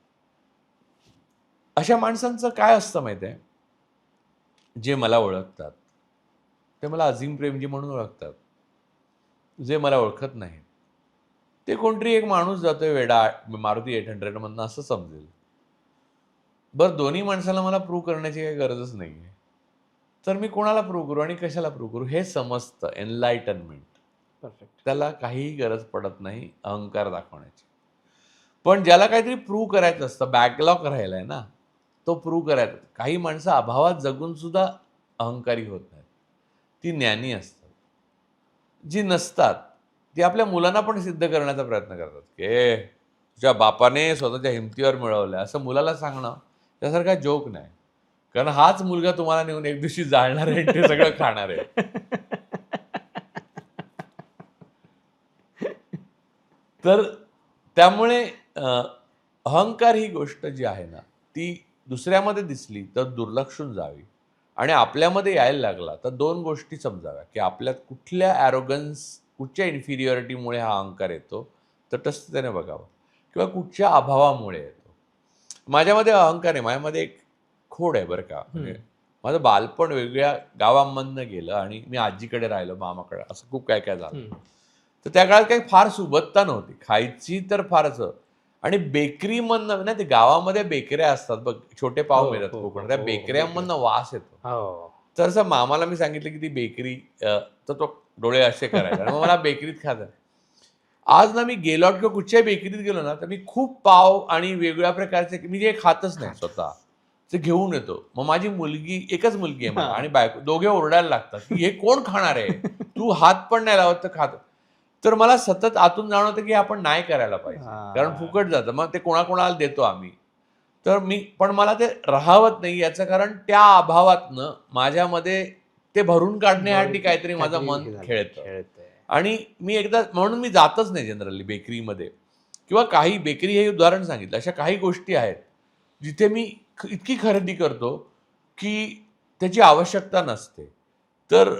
अशा माणसांचं काय असतं माहिती आहे, जे मला ओळखतात ते मला अझीम प्रेमजी म्हणून ओळखतात. जे मला ओळखत नाहीत ते कोणतरी एक माणूस जातोय वेडा मारुती 800 मधनं असं समजेल. बरं, दोन्ही माणसाला मला प्रूव्ह करण्याची काही गरजच नाही आहे, तर मी कोणाला प्रूव्ह करू आणि कशाला प्रूव्ह करू हे समजतं. एनलाइटनमेंट. परफेक्ट. त्याला काहीही गरज पडत नाही अहंकार दाखवण्याची. पण ज्याला काहीतरी प्रूव्ह करायचं असतं, बॅकलॉग राहिलाय ना, तो प्रूव्ह करायचा. काही माणसं अभावात जगून सुद्धा अहंकारी होत नाहीत, ती ज्ञानी असतात. जी नसतात ती आपल्या मुलांना पण सिद्ध करण्याचा प्रयत्न करतात की तुझ्या बापाने स्वतःच्या हिमतीवर मिळवलं, असं मुलाला सांगणं त्यासारखा जोक नाही. कारण हाच मुलगा तुम्हाला नेऊन एक दिवशी जाळणार आहे, ते सगळं खाणार आहे. तर त्यामुळे अहंकार ही गोष्ट जी आहे ना, ती दुसऱ्यामध्ये दिसली तर दुर्लक्षून जावी आणि आपल्यामध्ये यायला लागला तर दोन गोष्टी समजाव्या की आपल्यात कुठल्या ॲरोगन्स, कुठच्या इन्फिरियरिटीमुळे हा अहंकार येतो तटस्थतेने बघावं, किंवा कुठच्या अभावामुळे येतो. माझ्यामध्ये अहंकार आहे, माझ्यामध्ये एक खोड आहे बरं का. म्हणजे माझं बालपण वेगवेगळ्या गावांमधनं गेलं आणि मी आजीकडे राहिलो, मामाकडे, असं खूप काय काय झालं. तर त्या काळात काही फार सुबत्ता नव्हती, खायची तर फारच. आणि बेकरीमधनं ना, ते गावामध्ये बेकऱ्या असतात बघ, छोटे पाव मिळतात कोकणात, त्या बेकऱ्यांमधनं वास येतो. तर असं मामाला मी सांगितलं की ती बेकरी, तर तो डोळे असे करायचा आणि मग मला बेकरीत खायचं. आज ना मी गेलो किंवा कुठच्याही बेकरीत गेलो ना, तर मी खूप पाव आणि वेगवेगळ्या प्रकारचे, मी जे खातच नाही स्वतः, ते घेऊन येतो. मग माझी मुलगी, एकच मुलगी आहे मला, आणि बायको, दोघे ओरडायला लागतात की हे कोण खाणार आहे, तू हात पण नाही लावत तर खात. तर मला सतत आतून जाणवतं की आपण नाही करायला पाहिजे, कारण फुकट जातं. मग ते कोणाकोणाला देतो आम्ही. तर पण मला ते राहावत नाही, याचं कारण त्या अभावातनं माझ्यामध्ये ते भरून काढण्यासाठी काहीतरी माझं मन खेळतं. आणि मी एकदा, म्हणून मी जातच नाही जनरली बेकरीमध्ये, किंवा काही बेकरी, हे उदाहरण सांगितलं, अशा काही गोष्टी आहेत जिथे मी इतकी खरेदी करतो की त्याची आवश्यकता नसते. तर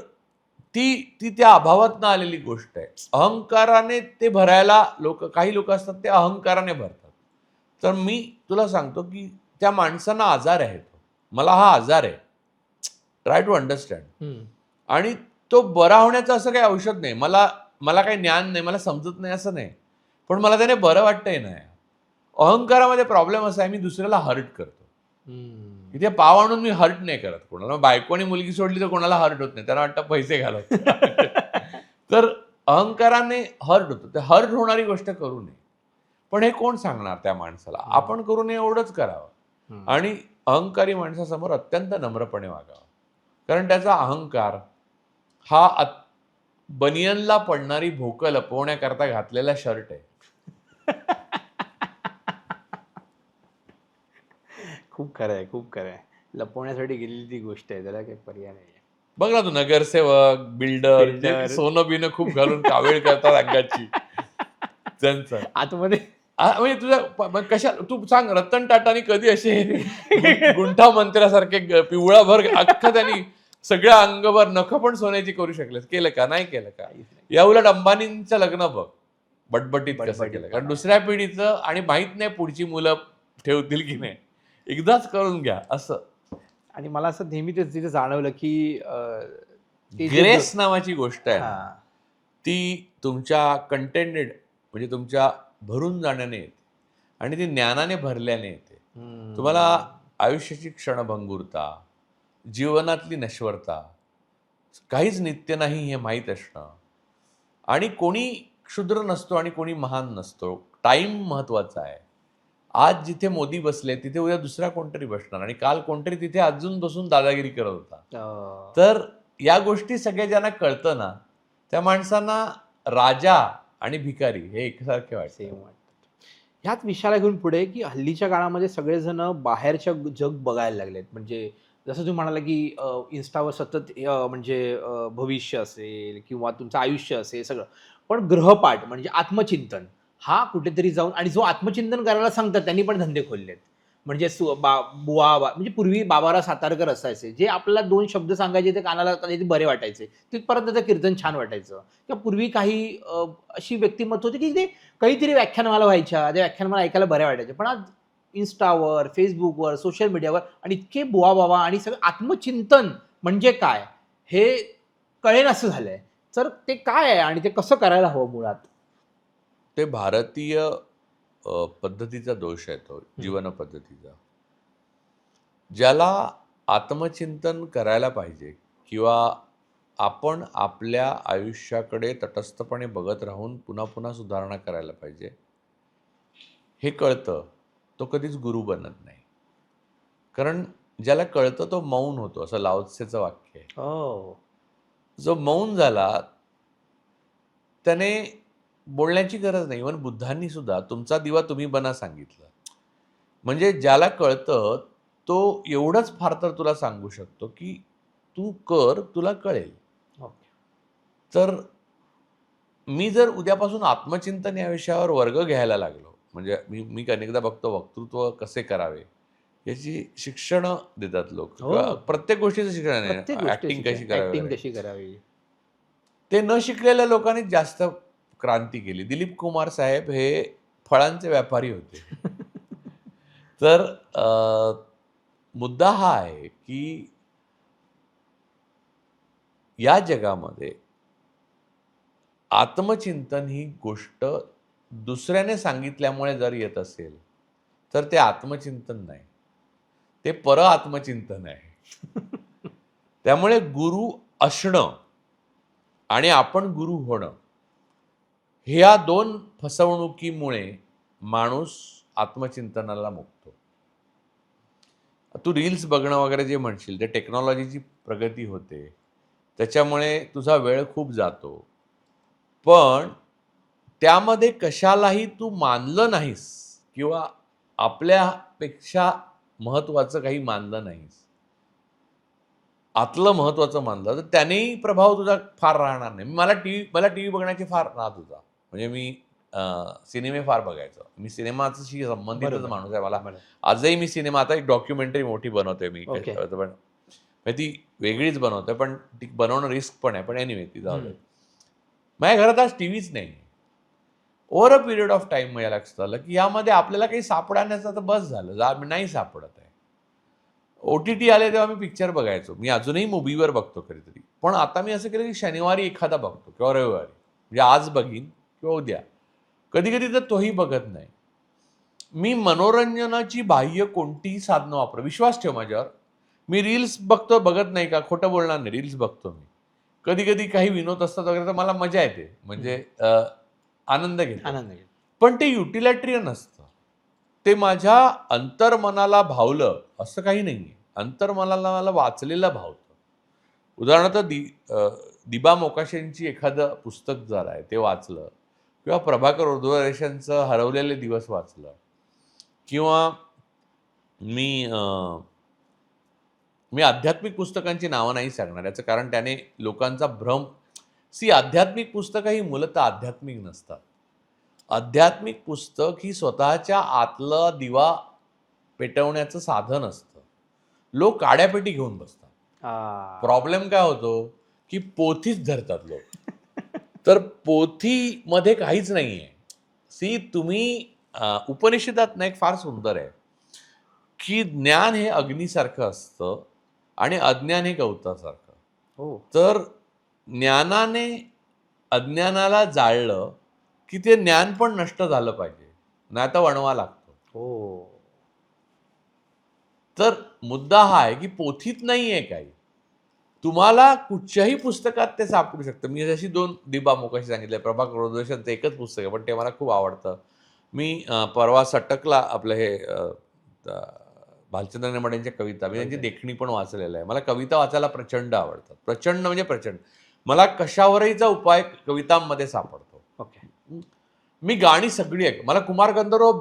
ती त्या अभावातनं आलेली गोष्ट आहे. अहंकाराने ते भरायला काही लोक असतात, ते अहंकाराने भरतात. तर मी तुला सांगतो की त्या माणसांना आजार आहे. मला हा आजार आहे, ट्राय टू अंडरस्टँड. आणि तो बरा होण्याचं असं काही औषध नाही. मला काही ज्ञान नाही, मला समजत नाही असं नाही, पण मला त्याने बरं वाटतंय नाही. अहंकारामध्ये प्रॉब्लेम असा आहे, मी दुसऱ्याला हर्ट करतो. इथे पाव आणून मी हर्ट नाही करत कोणाला. बायको आणि मुलगी सोडली तर कोणाला हर्ट होत नाही, त्यांना वाटतं पैसे घालत. तर अहंकाराने हर्ट होतो. ते हर्ट होणारी गोष्ट करू नये. पण हे कोण सांगणार त्या माणसाला? आपण करू नये एवढंच करावं. आणि अहंकारी माणसासमोर अत्यंत नम्रपणे वागावं. कारण त्याचा अहंकार हा बनियनला पडणारी भोकं लपवण्याकरता घातलेला शर्ट आहे. खूप खरं आहे, खूप खरं आहे. लपवण्यासाठी गेलेली ती गोष्ट आहे, त्याला काही पर्याय नाही आहे. बघ ना, तू नगरसेवक, बिल्डर जे बिल्डर सोनं बिनं खूप घालून कावेळ करतात अंगाची त्यांचं. आतमध्ये म्हणजे तुझ्या मग कशा तू सांग, रतन टाटानी कधी असे गुंठा मंत्र्यासारखे पिवळाभर अख्खं त्यांनी सगळ्या अंगभर नख पण सोन्याची करू शकले, केलं का? नाही केलं का? काहीच नाही. या उलट अंबानींचं लग्न बघ, बटबटीत कसं बटबटीत केलं, कारण बघा. दुसऱ्या पिढीचं आणि माहित नाही पुढची मुलं ठेवतील की नाही, एकदाच करून घ्या असं. आणि मला असं नेहमी ते तिथे जाणवलं की ते जे ग्रेस नावाची गोष्ट आहे ना, हां. ती तुमच्या कंटेंटेड म्हणजे तुमच्या भरून जाण्याने येते आणि ती ज्ञानाने भरल्याने येते. तुम्हाला आयुष्याची क्षणभंगुरता, जीवनातली नश्वरता, काहीच नित्य नाही हे माहीत असणं आणि कोणी क्षुद्र नसतो आणि कोणी महान नसतो. टाईम महत्त्वाचा आहे. आज जिथे मोदी बसले तिथे उद्या दुसरा कोणतरी बसणार आणि काल कोणतरी तिथे अजून बसून दादागिरी करत होता. तर या गोष्टी सगळ्या ज्यांना कळतं ना, त्या माणसांना राजा आणि भिकारी हे एकसारखे वाटते. सेम वाटतं. ह्याच विषयाला घेऊन पुढे की हल्लीच्या काळामध्ये सगळेजण बाहेरच्या जग बघायला लागलेत. म्हणजे जसं तुम्ही म्हणाला की इन्स्टावर सतत म्हणजे भविष्य असेल किंवा तुमचं आयुष्य असेल सगळं. पण ग्रहपाठ म्हणजे आत्मचिंतन हा कुठेतरी जाऊन आणि जो आत्मचिंतन करायला सांगतात त्यांनी पण धंदे खोललेत. म्हणजे म्हणजे पूर्वी बाबाराव सातारकर असायचे, जे आपल्याला 2 शब्द सांगायचे ते कानाला कधी बरे वाटायचे. तिथपर्यंत त्याचं कीर्तन छान वाटायचं. किंवा पूर्वी काही अशी व्यक्तिमत्व होती की ते काहीतरी व्याख्यानमाला व्हायच्या, त्या व्याख्यानमाला ऐकायला बऱ्या वाटायच्या. पण आज Instaवर, Facebookवर, सोशल मीडियावर आणि इतके बुवा-बाबा आणि सगळं आत्मचिंतन म्हणजे काय? हे कळेनासं झालंय. तर ते काय आहे आणि ते कसं करायला हवं मुळात? ते भारतीय पद्धतीचा दोष आहे तो, जीवन पद्धतीचा. ज्याला आत्मचिंतन करायला पाहिजे किंवा आपण आपल्या आयुष्याकडे तटस्थपणे बघत राहून पुन्हा पुन्हा सुधारणा करायला पाहिजे, हे कळतं, तो कधीच गुरु बनत नाही. कारण ज्याला कळतं तो मौन होतो, असं लाओ त्सेचं वाक्य आहे. हो. जो मौन झाला, त्याने बोलण्याची गरज नाही. इव्हन बुद्धांनी सुद्धा तुमचा दिवा तुम्ही बना सांगितलं. म्हणजे ज्याला कळतं तो एवढंच फार तर तुला सांगू शकतो, की तू कर, तुला कळेल. ओके. तर मी जर उद्यापासून आत्मचिंतन या विषयावर वर्ग घ्यायला लागलो, म्हणजे मी अनेकदा बघतो वक्तृत्व कसे करावे, याची शिक्षणं देतात लोक. हो. प्रत्येक गोष्टीचं शिक्षण आहे. प्रत्येक गोष्ट ॲक्टिंग कशी करावी ॲक्टिंग वगैरे. कशी करावी? ते न शिकलेल्या लोकांनी जास्त क्रांती केली. दिलीप कुमार साहेब हे फळांचे व्यापारी होते. तर मुद्दा हा आहे, की या जगामध्ये आत्मचिंतन ही गोष्ट दुसऱ्याने सांगितल्यामुळे जर येत असेल, तर ते आत्मचिंतन नाही. ते आत्मचिंतन आहे. त्यामुळे गुरु असणं आणि आपण गुरु होणं, ह्या 2 फसवणुकीमुळे माणूस आत्मचिंतनाला मुकतो. तू रील्स बघणं वगैरे जे म्हणशील, ते टेक्नॉलॉजीची प्रगती होते. त्याच्यामुळे तुझा वेळ खूप जातो. पण त्यामध्ये कशालाही तू मानलं नाहीस किंवा आपल्यापेक्षा महत्त्वाचं काही मानलं नाहीस. आतलं महत्त्वाचं मानलं, तर त्यानेही प्रभाव तुझा फार राहणार नाही. मला टीव्ही बघण्याची फार नाद होता. म्हणजे मी सिनेमे फार बघायचो. मी सिनेमाशी संबंधितच बरोबर. माणूस आहे. मला बरोबर. आजही मी आता एक डॉक्युमेंटरी मोठी बनवतोय मी. ओके. पण म्हणजे ती वेगळीच बनवतोय, पण ती बनवणं रिस्क पण आहे. पण एनिवे ती जाऊ दे. माझ्या घरात आज टीव्हीच नाही. Over a period of time मला लक्षात आलं, की यामध्ये आपल्याला काही सापडण्याचं तर बस झालं. नाही सापडत आहे. OTT आले तेव्हा मी पिक्चर बघायचो. मी अजूनही मूव्हीवर बघतो कधीतरी. पण आता मी असं केलं, की शनिवारी एखादा बघतो किंवा रविवारी. म्हणजे आज बघीन किंवा उद्या. कधी-कधी तर तोही बघत नाही. मी मनोरंजनाची बाह्य कोणतीही साधनं विश्वास ठेव माझ्यावर. मी रील्स बघत नाही का? खोटं बोलणार नाही. रील्स बघतो मी. कधी-कधी काही विनोद असतात वगैरे तर मला मजा येते. म्हणजे आनंद घेतो. आनंद घेतो. पण ते युटिलिटरियन असतं. ते माझ्या अंतर्मनाला भावलं असं काही नाहीये. अंतर्मनाला मला वाचलेलं भावतं. उदाहरणार्थ दिबा मोकाशींची एखादं पुस्तक जर आहे ते वाचलं किंवा प्रभाकर ओर्ध्वरेषांचं हरवलेले दिवस वाचलं किंवा मी आध्यात्मिक पुस्तकांची नावं नाही सांगणार. याचं कारण त्याने लोकांचा भ्रम. आध्यात्मिक पुस्तकं ही मूलतः आध्यात्मिक नसतात. आध्यात्मिक पुस्तक ही स्वतःच्या आतला दिवा पेटवण्याचं साधन असतं. लोक काड्यापेटी घेऊन बसतात. प्रॉब्लेम काय होतो की पोथीच धरतात लोक. तर पोथीमध्ये काहीच नाही आहे. तुम्ही उपनिषदात ना एक फार सुंदर आहे की ज्ञान हे अग्नीसारखं असतं आणि अज्ञान हे गवतासारखं. हो. तर ज्ञानाने अज्ञानाला जाळलं की ते ज्ञान पण नष्ट झालं पाहिजे, नाही तर वणवा लागतो. हो. तर मुद्दा हा आहे की पोथीत नाही आहे काही. तुम्हाला कुठच्याही पुस्तकात ते सापडू शकतं. मी जशी 2 दिबा मोकाशी सांगितले, प्रभाकर रोजोशेंचं एकच पुस्तक आहे, पण ते मला खूप आवडतं. मी परवा सटकला आपलं हे भालचंद्र नेमाड्यांच्या कविता, मी त्यांची देखणी पण वाचलेलं आहे. मला कविता वाचायला प्रचंड आवडतात. प्रचंड म्हणजे प्रचंड. मला कशावरहीचा उपाय कवितांमध्ये सापडतो. ओके. मी गाणी सगळी ऐक. मला कुमार गंधर्व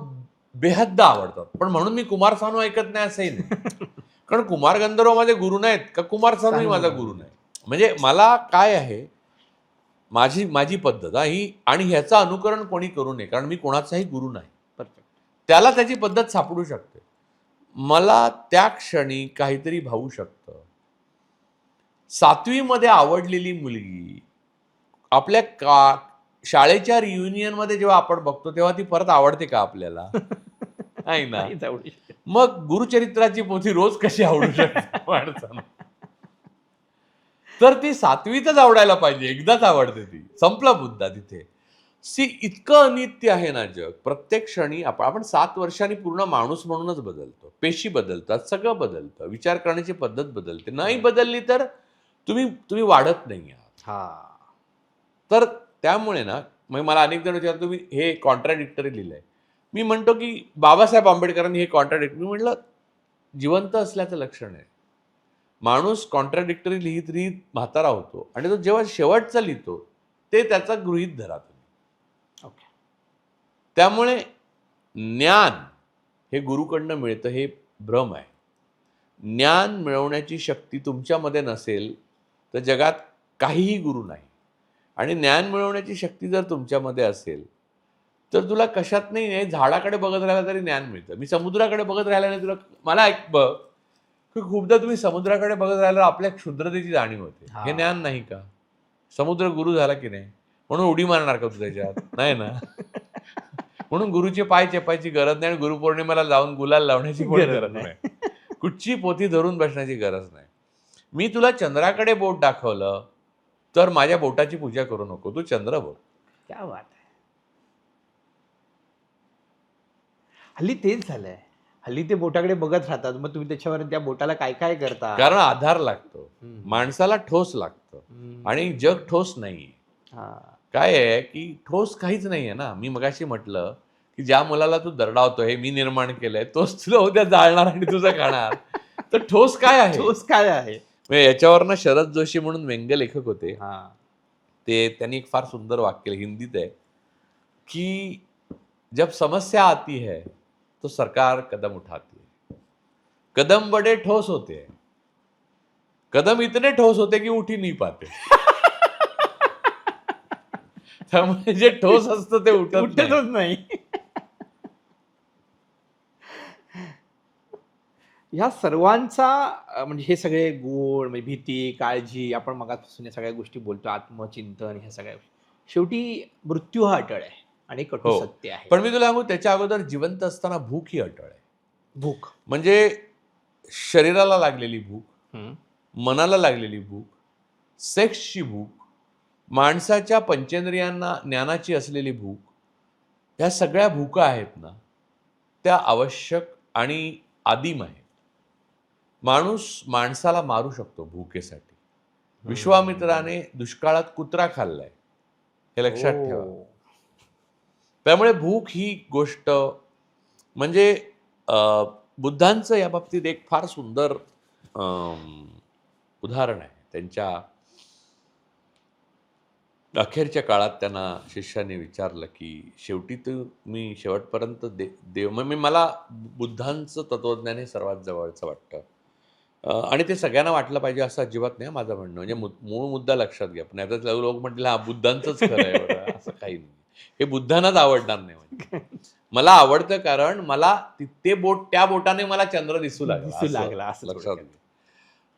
बेहद्द आवडतात, पण म्हणून मी कुमार सानू ऐकत नाही असंही नाही. कारण कुमार गंधर्व माझे गुरु नाहीत का कुमार सानूही माझा गुरु नाही. म्हणजे मला काय आहे, माझी पद्धत ही, आणि ह्याचं अनुकरण कोणी करू नये, कारण मी कोणाचाही गुरु नाही. परफेक्ट. त्याला त्याची पद्धत सापडू शकते. मला त्या क्षणी काहीतरी भावू शकतं. 7वी मध्ये आवडलेली मुलगी आपल्या शाळेच्या रियुनियनमध्ये जेव्हा आपण बघतो तेव्हा ती परत आवडते का आपल्याला? नाही ना. नाहीच आवडू शकत. मग गुरुचरित्राची पोथी रोज कशी आवडू शकते माणसाला? तर ती 7वीतच आवडायला पाहिजे. एकदाच आवडते ती. संपला मुद्दा तिथे. इतकं अनित्य आहे ना जग. प्रत्येक क्षणी आपण 7 वर्षांनी पूर्ण माणूस म्हणूनच बदलतो. पेशी बदलतात, सगळं बदलतं. विचार करण्याची पद्धत बदलते. नाही बदलली तर तुम्ही वाढत नाही आहात. तर त्यामुळे ना, मग मला अनेक जण विचारतात, तुम्ही हे कॉन्ट्राडिक्टरी लिहिलंय. मी म्हणतो की बाबासाहेब आंबेडकरांनी हे कॉन्ट्राडिक्टरी, मी म्हटलं जिवंत असल्याचं लक्षण आहे. माणूस कॉन्ट्राडिक्टरी लिहित लिहित म्हातारा होतो आणि तो जेव्हा शेवटचा लिहितो ते त्याचा गृहीत धरा तुम्ही. ओके. त्यामुळे ज्ञान हे गुरुकडनं मिळतं हे भ्रम आहे. ज्ञान मिळवण्याची शक्ती तुमच्यामध्ये नसेल तर जगात काहीही गुरु नाही. आणि ज्ञान मिळवण्याची शक्ती जर तुमच्यामध्ये असेल तर तुला कशात नाही, झाडाकडे बघत राहिला तरी ज्ञान मिळतं. मी समुद्राकडे बघत राहिला नाही, तुला मला खूपदा तुम्ही समुद्राकडे बघत राहिला आपल्या क्षुद्रतेची जाणीव होते. हे ज्ञान नाही का? समुद्र गुरु झाला की नाही? म्हणून उडी मारणार का तू त्याच्यात? नाही ना. म्हणून गुरुचे पाय चेपायची गरज नाही आणि गुरुपौर्णिमेला जाऊन गुलाल लावण्याची गरज नाही. कुठची पोथी धरून बसण्याची गरज नाही. मी तुला चंद्राकडे बोट दाखवलं तर माझ्या बोटाची पूजा करू नको, तू चंद्र बघ. क्या बात आहे. हल्ली तेच झालंय. हल्ली ते बोटाकडे बघत राहतात, मग तुम्ही त्याच्यावर त्या बोटाला काय काय करता? कारण आधार लागतो, माणसाला ठोस लागतं आणि जग ठोस नाही. काय आहे की ठोस काहीच नाहीये ना. मी मगाशी म्हटलं की ज्या मुलाला तू दरडावतो हे मी निर्माण केलंय, तोच तुला उद्या जाळणार आणि तुझं खाणार. तर ठोस काय आहे? ठोस काय आहे? याच्यावरनं शरद जोशी म्हणून व्यंग्य लेखक होते, त्यांनी एक फार सुंदर वाक्य हिंदीत आहे की जब समस्या आती है तो सरकार कदम उठाती है. कदम बड़े ठोस होते हैं, कदम इतने ठोस होते की उठ ही नहीं पाते. त्यामुळे जे ठोस असतं ते उठतच नाही. ह्या सर्वांचा म्हणजे हे सगळे गुण, म्हणजे भीती, काळजी, आपण मगापासून या सगळ्या गोष्टी बोलतो, आत्मचिंतन, ह्या सगळ्या शेवटी मृत्यू हा अटळ आहे आणि कटू सत्य आहे. पण मी तुला सांगू, त्याच्या अगोदर जिवंत असताना भूक ही अटळ आहे. भूक म्हणजे शरीराला लागलेली भूक, मनाला लागलेली भूक, सेक्सची भूक, माणसाच्या पंचेंद्रियांना ज्ञानाची असलेली भूक, ह्या सगळ्या भूका आहेत ना, त्या आवश्यक आणि आदिम आहेत. माणूस माणसाला मारू शकतो भूकेसाठी. विश्वामित्राने दुष्काळात कुत्रा खाल्लाय, हे लक्षात ठेवा. त्यामुळे भूक ही गोष्ट म्हणजे बुद्धांचं या बाबतीत एक फार सुंदर उदाहरण आहे. त्यांच्या अखेरच्या काळात त्यांना शिष्याने विचारलं की शेवटी तुम्ही शेवटपर्यंत देव म्हणजे मला बुद्धांचं तत्वज्ञान हे सर्वात जवळचं वाटतं. आणि ते सगळ्यांना वाटलं पाहिजे असं अजिबात नाही माझं म्हणणं. म्हणजे मूळ मुद्दा लक्षात घ्या. पण आता लोक म्हणतील हा बुद्धांचंच खरं आहे बरं, असं काही नाही. हे बुद्धांनाच आवडणार नाही म्हणजे. मला आवडतं कारण मला ते बोट त्या बोटाने मला चंद्र दिसू लागला असं लक्षात थोडक्यात. घ्या.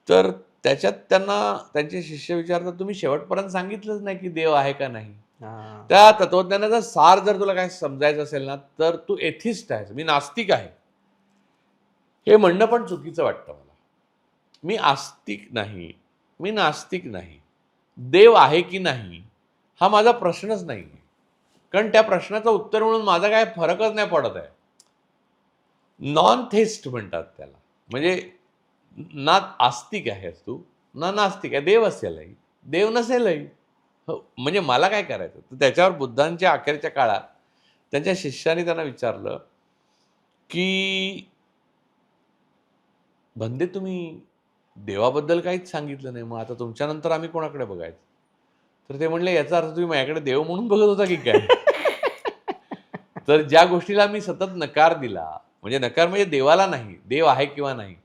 तर त्याच्यात त्यांना त्यांचे शिष्य विचारतात तुम्ही शेवटपर्यंत सांगितलंच नाही की देव आहे का नाही. हा. त्या तत्वज्ञानाचा सार जर तुला काय समजायचं असेल ना तर तू एथिस्ट आहेस, मी नास्तिक आहे हे म्हणणं पण चुकीचं वाटतं मला. मी आस्तिक नाही, मी नास्तिक नाही. देव आहे की नाही हा माझा प्रश्नच नाही. कारण त्या प्रश्नाचं उत्तर म्हणून माझा काय फरकच नाही पडत आहे. नॉन थेस्ट म्हणतात त्याला. म्हणजे ना आस्तिक आहेस तू ना नास्तिक आहे. देव असेलही देव नसेलही. हो, म्हणजे मला काय करायचं. तर त्याच्यावर बुद्धांच्या अखेरच्या काळात त्यांच्या शिष्याने त्यांना विचारलं की भंदे तुम्ही देवाबद्दल काहीच सांगितलं नाही, मग आता तुमच्यानंतर आम्ही कोणाकडे बघायचं. तर ते म्हणले याचा अर्थ तुम्ही माझ्याकडे देव म्हणून बघत होता की काय. तर ज्या गोष्टीला मी सतत नकार दिला, म्हणजे नकार म्हणजे देवाला नाही, देव आहे किंवा नाही,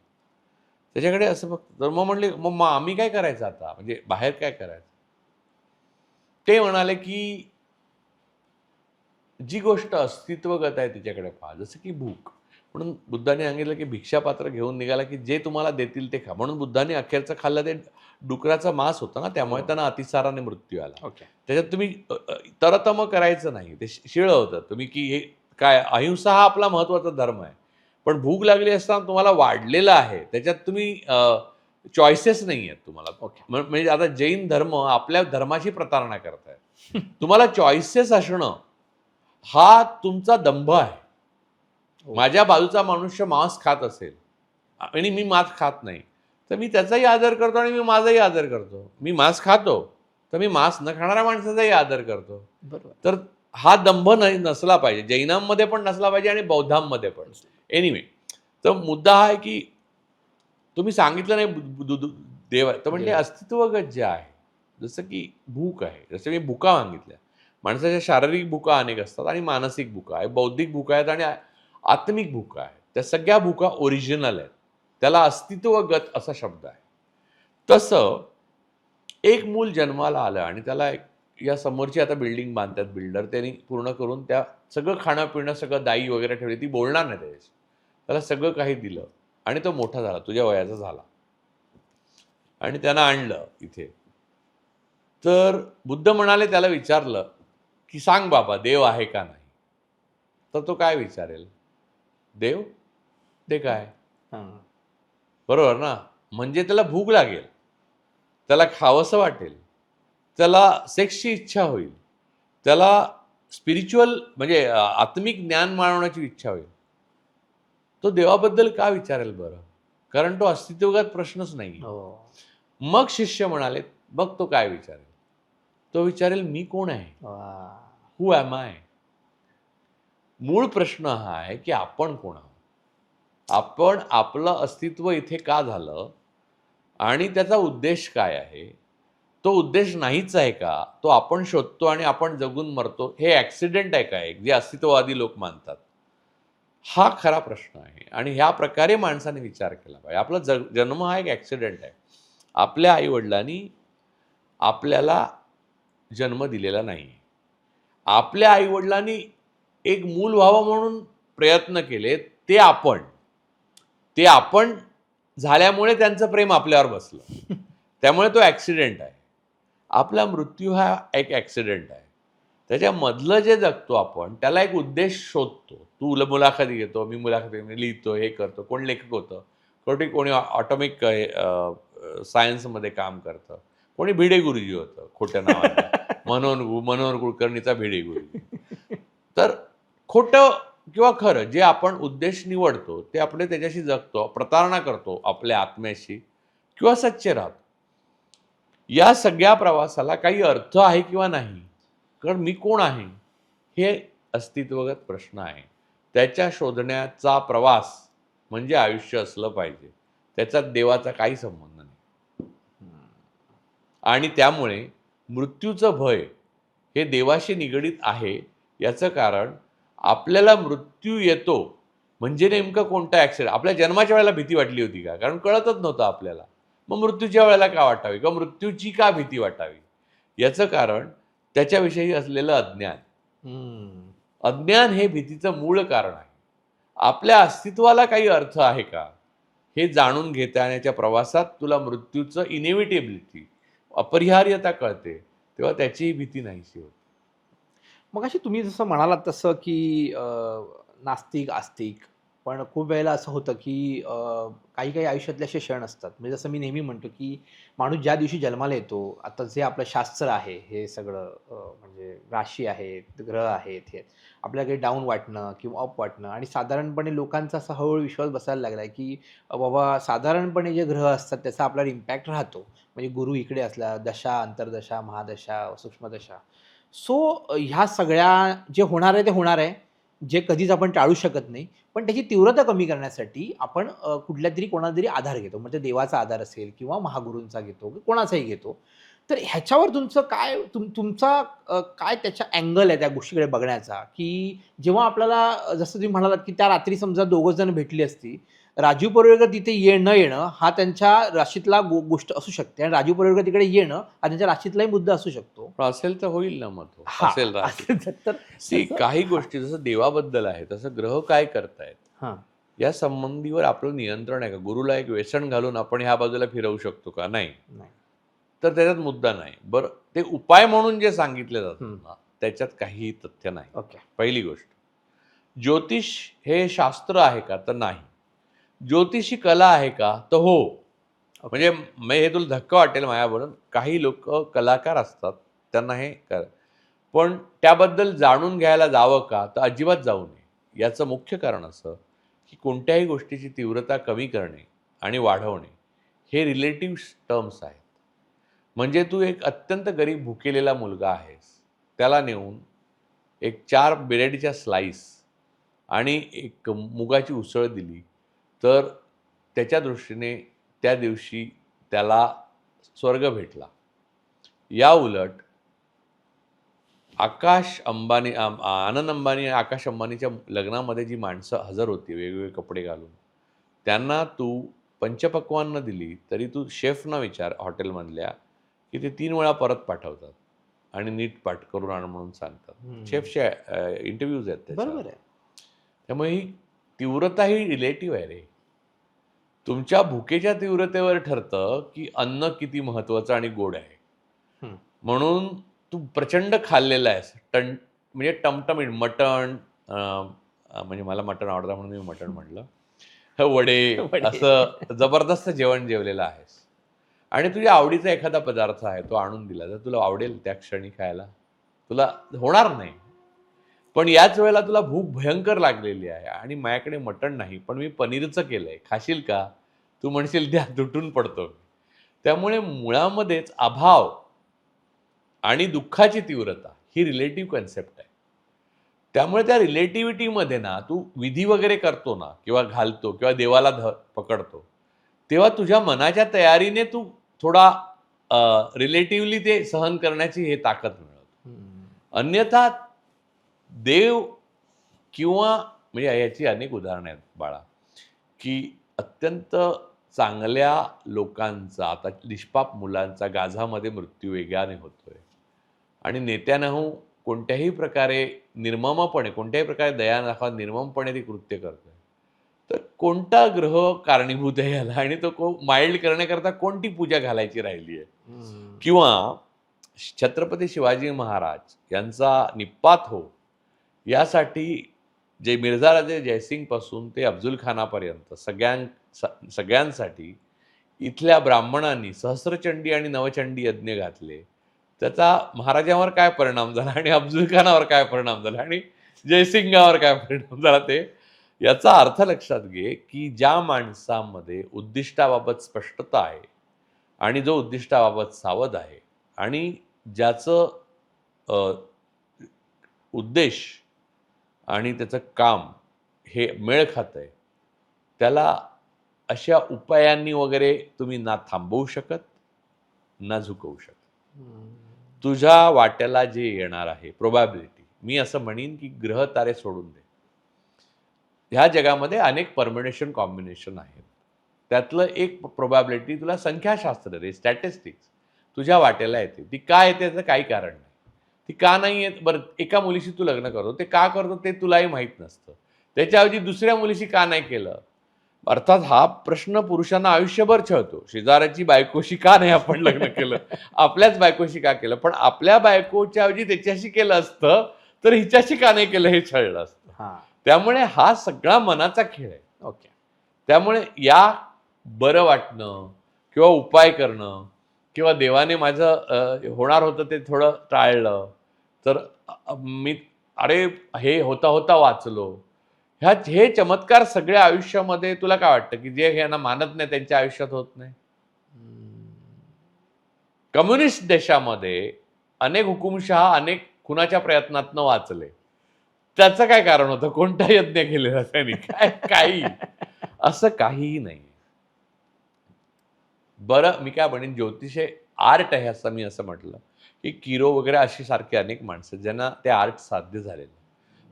त्याच्याकडे असं बघ. तर मग म्हणले मग आम्ही काय करायचं आता, म्हणजे बाहेर काय करायचं. ते म्हणाले की जी गोष्ट अस्तित्वगत आहे तिच्याकडे पहा, जसं की भूक. म्हणून बुद्धाने सांगितलं की भिक्षापात्र घेऊन निघाला की जे तुम्हाला देतील ते खा. म्हणून बुद्धाने अखेरचं खाल्लं ते डुकराचं मांस होतं ना, त्यामुळे त्यांना अतिसाराने मृत्यू आला. ओके. त्याच्यात तुम्ही तरतम करायचं नाही, ते शिळं होतं. तुम्ही की हे काय अहिंसा हा आपला महत्वाचा धर्म आहे. पण भूक लागली असताना तुम्हाला वाढलेलं आहे, त्याच्यात तुम्ही चॉईसेस नाही आहेत तुम्हाला. ओके. म्हणजे आता जैन धर्म आपल्या धर्माची प्रतारणा करताय. तुम्हाला चॉईसेस असणं हा तुमचा दंभ आहे. माझ्या बाजूचा मनुष्य मांस खात असेल आणि मी मांस खात नाही, तर मी त्याचाही आदर करतो आणि मी माझाही आदर करतो. मी मांस खातो तर मी मांस न खाणाऱ्या माणसाचाही आदर करतो. बरोबर. तर हा दंभ नाही नसला पाहिजे. जैनांमध्ये पण नसला पाहिजे आणि बौद्धांमध्ये पण. एनिवे, तर मुद्दा हा आहे की तुम्ही सांगितलं नाही देव आहे तर म्हणजे अस्तित्वगत जे आहे, जसं की भूक आहे. जसं मी भुका सांगितल्या. माणसाच्या शारीरिक भुका अनेक असतात आणि मानसिक भुका आहे, बौद्धिक भुका आहेत आणि आत्मिक भुका आहेत. त्या सगळ्या भुका ओरिजिनल आहेत. त्याला अस्तित्वगत असा शब्द आहे. तसं एक मूल जन्माला आलं आणि त्याला या समोरची आता बिल्डिंग बांधतात बिल्डर, त्यांनी पूर्ण करून त्या सगळं खाणं पिणं सगळं दाई वगैरे ठेवली, ती बोलणार नाही त्याच्याशी. त्याला सगळं काही दिलं आणि तो मोठा झाला, तुझ्या वयाचा झाला आणि त्यानं आणलं इथे. तर बुद्ध म्हणाले, त्याला विचारलं की सांग बाबा देव आहे का नाही. तर तो काय विचारेल, देव ते काय. हां. बरोबर ना. म्हणजे त्याला भूक लागेल, त्याला खावंसं वाटेल, त्याला सेक्सची इच्छा होईल, त्याला स्पिरिच्युअल म्हणजे आत्मिक ज्ञान मिळवण्याची इच्छा होईल. तो देवाबद्दल का विचारेल बरं. कारण तो अस्तित्वगत प्रश्नच नाही. हो. मग शिष्य म्हणाले, मग तो काय विचारेल. तो विचारेल मी कोण आहे. वाह! हू ॲम आय. मूळ प्रश्न हा आहे की आपण कोण आहोत. आपण आपलं अस्तित्व इथे का झालं आणि त्याचा उद्देश काय आहे. तो उद्देश नाहीच आहे का, तो आपण शोधतो आणि आपण जगून मरतो, हे ॲक्सिडेंट आहे का एक, जे अस्तित्ववादी लोक मानतात. हा खरा प्रश्न आहे आणि ह्या प्रकारे माणसाने विचार केला पाहिजे. आपला जन्म हा एक ॲक्सिडेंट आहे. आपल्या आईवडिलांनी आपल्याला जन्म दिलेला नाही. आपल्या आईवडिलांनी एक मूल व्हावं म्हणून प्रयत्न केले, ते आपण झाल्यामुळे त्यांचं प्रेम आपल्यावर बसलं. त्यामुळे तो ॲक्सिडेंट आहे. आपला मृत्यू हा एक ॲक्सिडेंट आहे. त्याच्यामधलं जे जगतो आपण, त्याला एक उद्देश शोधतो. तू मुलाखती घेतो, मी मुलाखती लिहितो, हे करतो. कोण लेखक होतं, कोणी ऑटोमिक सायन्समध्ये काम करतं, कोणी भिडे गुरुजी होतं खोट्या नावाने. मनोहर कुलकर्णीचा भिडे गुरुजी. तर खोटं किंवा खरं जे आपण उद्देश निवडतो ते आपले त्याच्याशी जगतो, प्रतारणा करतो आपल्या आत्म्याशी किंवा सच्चे राहतो. या सगळ्या प्रवासाला काही अर्थ आहे किंवा नाही. कारण मी कोण आहे हे अस्तित्वगत प्रश्न आहे. त्याच्या शोधण्याचा प्रवास म्हणजे आयुष्य असलं पाहिजे. त्याचा देवाचा काही संबंध नाही. आणि त्यामुळे मृत्यूचं भय हे देवाशी निगडीत आहे. याचं कारण आपल्याला मृत्यू येतो म्हणजे नेमकं कोणता ॲक्सिडेंट. आपल्या जन्माच्या वेळेला भीती वाटली होती का? कारण कळतच नव्हतं आपल्याला. मग मृत्यूच्या वेळेला का वाटावी किंवा मृत्यूची का भीती वाटावी? याचं कारण त्याच्याविषयी असलेलं अज्ञान. अज्ञान हे भीतीचं मूळ कारण आहे. आपल्या अस्तित्वाला काही अर्थ आहे का हे जाणून घेण्याच्या प्रवासात तुला मृत्यूचं इनेव्हिटेबिलिटी, अपरिहार्यता कळते, तेव्हा त्याचीही भीती नाहीशी होते. मग अशी तुम्ही जसं म्हणालात तसं की नास्तिक आस्तिक, पण खूप वेळेला असं होतं की काही काही आयुष्यातले असे क्षण असतात, म्हणजे जसं मी नेहमी म्हणतो की माणूस ज्या दिवशी जन्माला येतो, आता जे आपलं शास्त्र आहे हे सगळं म्हणजे राशी आहेत, ग्रह आहेत, हे आपल्याला काही डाऊन वाटणं किंवा अप वाटणं, आणि साधारणपणे लोकांचा असा हळूहळू विश्वास बसायला लागला आहे की बाबा साधारणपणे जे ग्रह असतात त्याचा आपल्यावर इम्पॅक्ट राहतो. म्हणजे गुरु इकडे असला, दशा, अंतर्दशा, महादशा, सूक्ष्मदशा. सो ह्या सगळ्या जे होणार आहे ते होणार आहे, जे कधीच आपण टाळू शकत नाही. पण त्याची तीव्रता कमी करण्यासाठी आपण कुठल्यातरी कोणाला तरी आधार घेतो. म्हणजे देवाचा आधार असेल किंवा महागुरूंचा घेतो, कोणाचाही घेतो. तर ह्याच्यावर तुमचं काय तुमचा काय त्याच्या अँगल आहे त्या गोष्टीकडे बघण्याचा, की जेव्हा आपल्याला जसं तुम्ही म्हणालात, की त्या रात्री समजा दोघं जण भेटली असती, राजीव परुळेकर तिथे न येणं हा त्यांच्या राशीतला गोष्ट असू शकते आणि राजीव परुळेकर तिकडे येणं हा त्यांच्या राशीतलाही मुद्दा असू शकतो. पण असेल तर होईल ना, मग तो हां, असेल राहतील. असेल तर See, काही गोष्टी जसं देवाबद्दल आहे तसं ग्रह काय करतायत हां, या संबंधीवर आपलं नियंत्रण आहे का? गुरुला एक व्यसन घालून आपण ह्या बाजूला फिरवू शकतो का? नाही. नाही. तर त्याच्यात मुद्दा नाही. बरं, ते उपाय म्हणून जे सांगितले जातात हं. ना, त्याच्यात काहीही तथ्य नाही. ओके. पहिली गोष्ट. ज्योतिष हे शास्त्र आहे का? तर नाही. ज्योतिषी कला आहे का? तर हो. म्हणजे हे तुला धक्का वाटेल माझ्यावरून. काही लोक कलाकार असतात, त्यांना हे पण त्याबद्दल जाणून घ्यायला जावं का? तर अजिबात जाऊ नये. याचं मुख्य कारण असं, की कोणत्याही गोष्टीची तीव्रता कमी करणे आणि वाढवणे हे रिलेटिव्ह टर्म्स आहेत. म्हणजे तू एक अत्यंत गरीब भुकेलेला मुलगा आहेस. त्याला नेऊन एक 4 ब्रेडच्या स्लाईस आणि एक मुगाची उसळ दिली, तर त्याच्या दृष्टीने त्या दिवशी त्याला स्वर्ग भेटला. याउलट आनंद अंबानी आणि आकाश अंबानीच्या लग्नामध्ये जी माणसं हजर होती वेगवेगळे कपडे घालून, त्यांना तू पंचपक्वान्न दिली तरी तू शेफना विचार हॉटेलमधल्या, की ते 3 वेळा परत पाठवतात आणि नीट पाठ करून आण म्हणून सांगतात. शेफचे इंटरव्ह्यूज आहेत त्याच्यावर. बरोबर आहे. त्यामुळे ही तीव्रता ही रिलेटिव्ह आहे रे. तुमच्या भुकेच्या तीव्रतेवर ठरतं की अन्न किती महत्त्वाचं आणि गोड आहे. हं. म्हणून तू प्रचंड खाल्लेला आहेस, म्हणजे टमटमीत मटण, म्हणजे मला मटण आवडतं म्हणून मी मटण म्हटलं, वडे, वडे. असं जबरदस्त जेवण जेवलेलं आहेस आणि तुझ्या आवडीचा एखादा पदार्थ आहे तो आणून दिला तर तुला आवडेल त्या क्षणी खायला? तुला होणार नाही. पण याच वेळेला तुला भूक भयंकर लागलेली आहे आणि माझ्याकडे मटण नाही, पण मी पनीरचं केलंय, खाशील का? तू म्हणशील द्या, तुटून पडतो. त्यामुळे मुळामध्येच अभाव आणि दुःखाची तीव्रता ही रिलेटिव्ह कन्सेप्ट आहे. त्यामुळे त्या रिलेटिव्हिटीमध्ये ना तू विधी वगैरे करतो ना किंवा घालतो किंवा देवाला पकडतो, तेव्हा तुझ्या मनाच्या तयारीने तू थोडा रिलेटिव्हली ते सहन करण्याची हे ताकद मिळवतो. अन्यथा देव किंवा म्हणजे याची अनेक उदाहरणं आहेत बाळा, की अत्यंत चांगल्या लोकांचा, आता निष्पाप मुलांचा गाझामध्ये मृत्यू वेगाने होतोय आणि नेत्यानं कोणत्याही प्रकारे कोणत्याही प्रकारे दया दाखवा निर्ममपणे ती कृत्य करतोय. तर कोणता ग्रह कारणीभूत आहे याला आणि तो माइल्ड करण्याकरता कोणती पूजा घालायची राहिली आहे? किंवा छत्रपती शिवाजी महाराज यांचा निपात हो यासाठी जे मिर्झा राजे जयसिंगपासून ते अफजल खानापर्यंत सगळ्यांसाठी इथल्या ब्राह्मणांनी सहस्रचंडी आणि नवचंडी यज्ञ घातले. त्याचा महाराजांवर काय परिणाम झाला आणि अफजल खानावर काय परिणाम झाला आणि जयसिंगावर काय परिणाम झाला, ते याचा अर्थ लक्षात घे, की ज्या माणसामध्ये उद्दिष्टाबाबत स्पष्टता आहे आणि जो उद्दिष्टाबाबत सावध आहे आणि ज्याचं उद्देश आणि त्याचं काम हे मेळ खातंय, त्याला अशा उपायांनी वगैरे तुम्ही ना थांबवू शकत ना झुकवू शकत. तुझ्या वाट्याला जे येणार आहे प्रोबॅबिलिटी, मी असं म्हणेन की ग्रह तारे सोडून दे. ह्या जगामध्ये अनेक परम्युटेशन कॉम्बिनेशन आहेत. त्यातलं एक प्रोबॅबिलिटी तुला संख्याशास्त्र रे, स्टॅटिस्टिक्स तुझ्या वाट्याला येते. ती का येते याचं काही कारण नाही. ती का नाही येत? बरं, एका मुलीशी तू लग्न करतो, ते का करतो ते तुलाही माहीत नसतं. त्याच्याऐवजी दुसऱ्या मुलीशी का नाही केलं? अर्थात हा प्रश्न पुरुषांना आयुष्यभर छळतो. शेजाऱ्याची बायकोशी का नाही आपण लग्न केलं? आपल्याच बायकोशी का केलं? पण आपल्या बायकोच्या ऐवजी त्याच्याशी केलं असतं तर हिच्याशी का नाही केलं हे छळलं असतं. हां. त्यामुळे हा सगळा मनाचा खेळ आहे. ओके. त्यामुळे या बरं वाटणं किंवा उपाय करणं किंवा देवाने माझं होणार होतं ते थोडं टाळलं तर मी अरे हे होता होता वाचलो. हे चमत्कार सगळ्या आयुष्यामध्ये तुला काय वाटतं की जे यांना मानत नाही त्यांच्या आयुष्यात होत नाही? कम्युनिस्ट देशामध्ये अनेक हुकुमशहा अनेक खुनाच्या प्रयत्नातनं वाचले. त्याचं काय कारण होतं? कोणता यज्ञ केलेला त्यांनी? काय काही असं काहीही नाही. बरं, मी काय म्हणेन, ज्योतिष हे आर्ट आहे असं मी असं म्हटलं की किरो वगैरे अशी सारखी अनेक माणसं ज्यांना ते आर्ट साध्य झालेलं,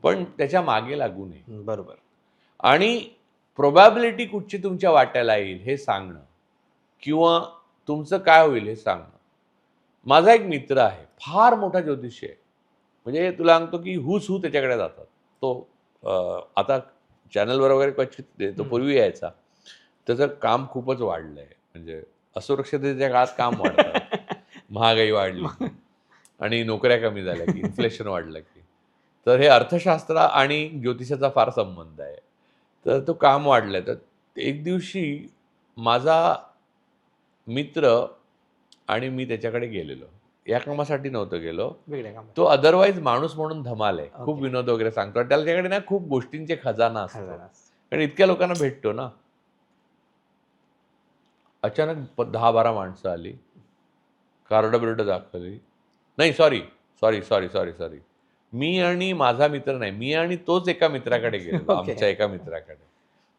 पण त्याच्या मागे लागू नये. बरोबर. आणि प्रोबॅबिलिटी कुठची तुमच्या वाट्याला येईल हे सांगणं किंवा तुमचं काय होईल हे सांगणं. माझा एक मित्र आहे, फार मोठा ज्योतिषी आहे. म्हणजे तुला सांगतो की हुस हू त्याच्याकडे जातात. तो आता चॅनलवर वगैरे क्वचित तो पूर्वी यायचा. त्याचं काम खूपच वाढलंय. म्हणजे असुरक्षिततेच्या काळात काम वाढतं. महागाई वाढली आणि नोकऱ्या कमी झाल्या की इन्फ्लेशन वाढलं की. तर हे अर्थशास्त्र आणि ज्योतिषाचा फार संबंध आहे. तर तो काम वाढलंय. तर एक दिवशी माझा मित्र आणि मी त्याच्याकडे गेलेलो. या कामासाठी नव्हतं गेलो. वेगळ्या कामात. तो अदरवाईज माणूस म्हणून धमाल आहे. खूप ओके. विनोद वगैरे सांगतो. आणि त्याच्याकडे ना खूप गोष्टींचे खजाना असतो. खजाना. कारण इतक्या लोकांना भेटतो ना. अचानक 10-12 माणसं आली. कार्ड-बिर्ड दाखवली. नाही, सॉरी. मी आणि माझा मित्र नाही. मी आणि तोच एका मित्राकडे गेलेलो. ओके. आमच्या एका मित्राकडे.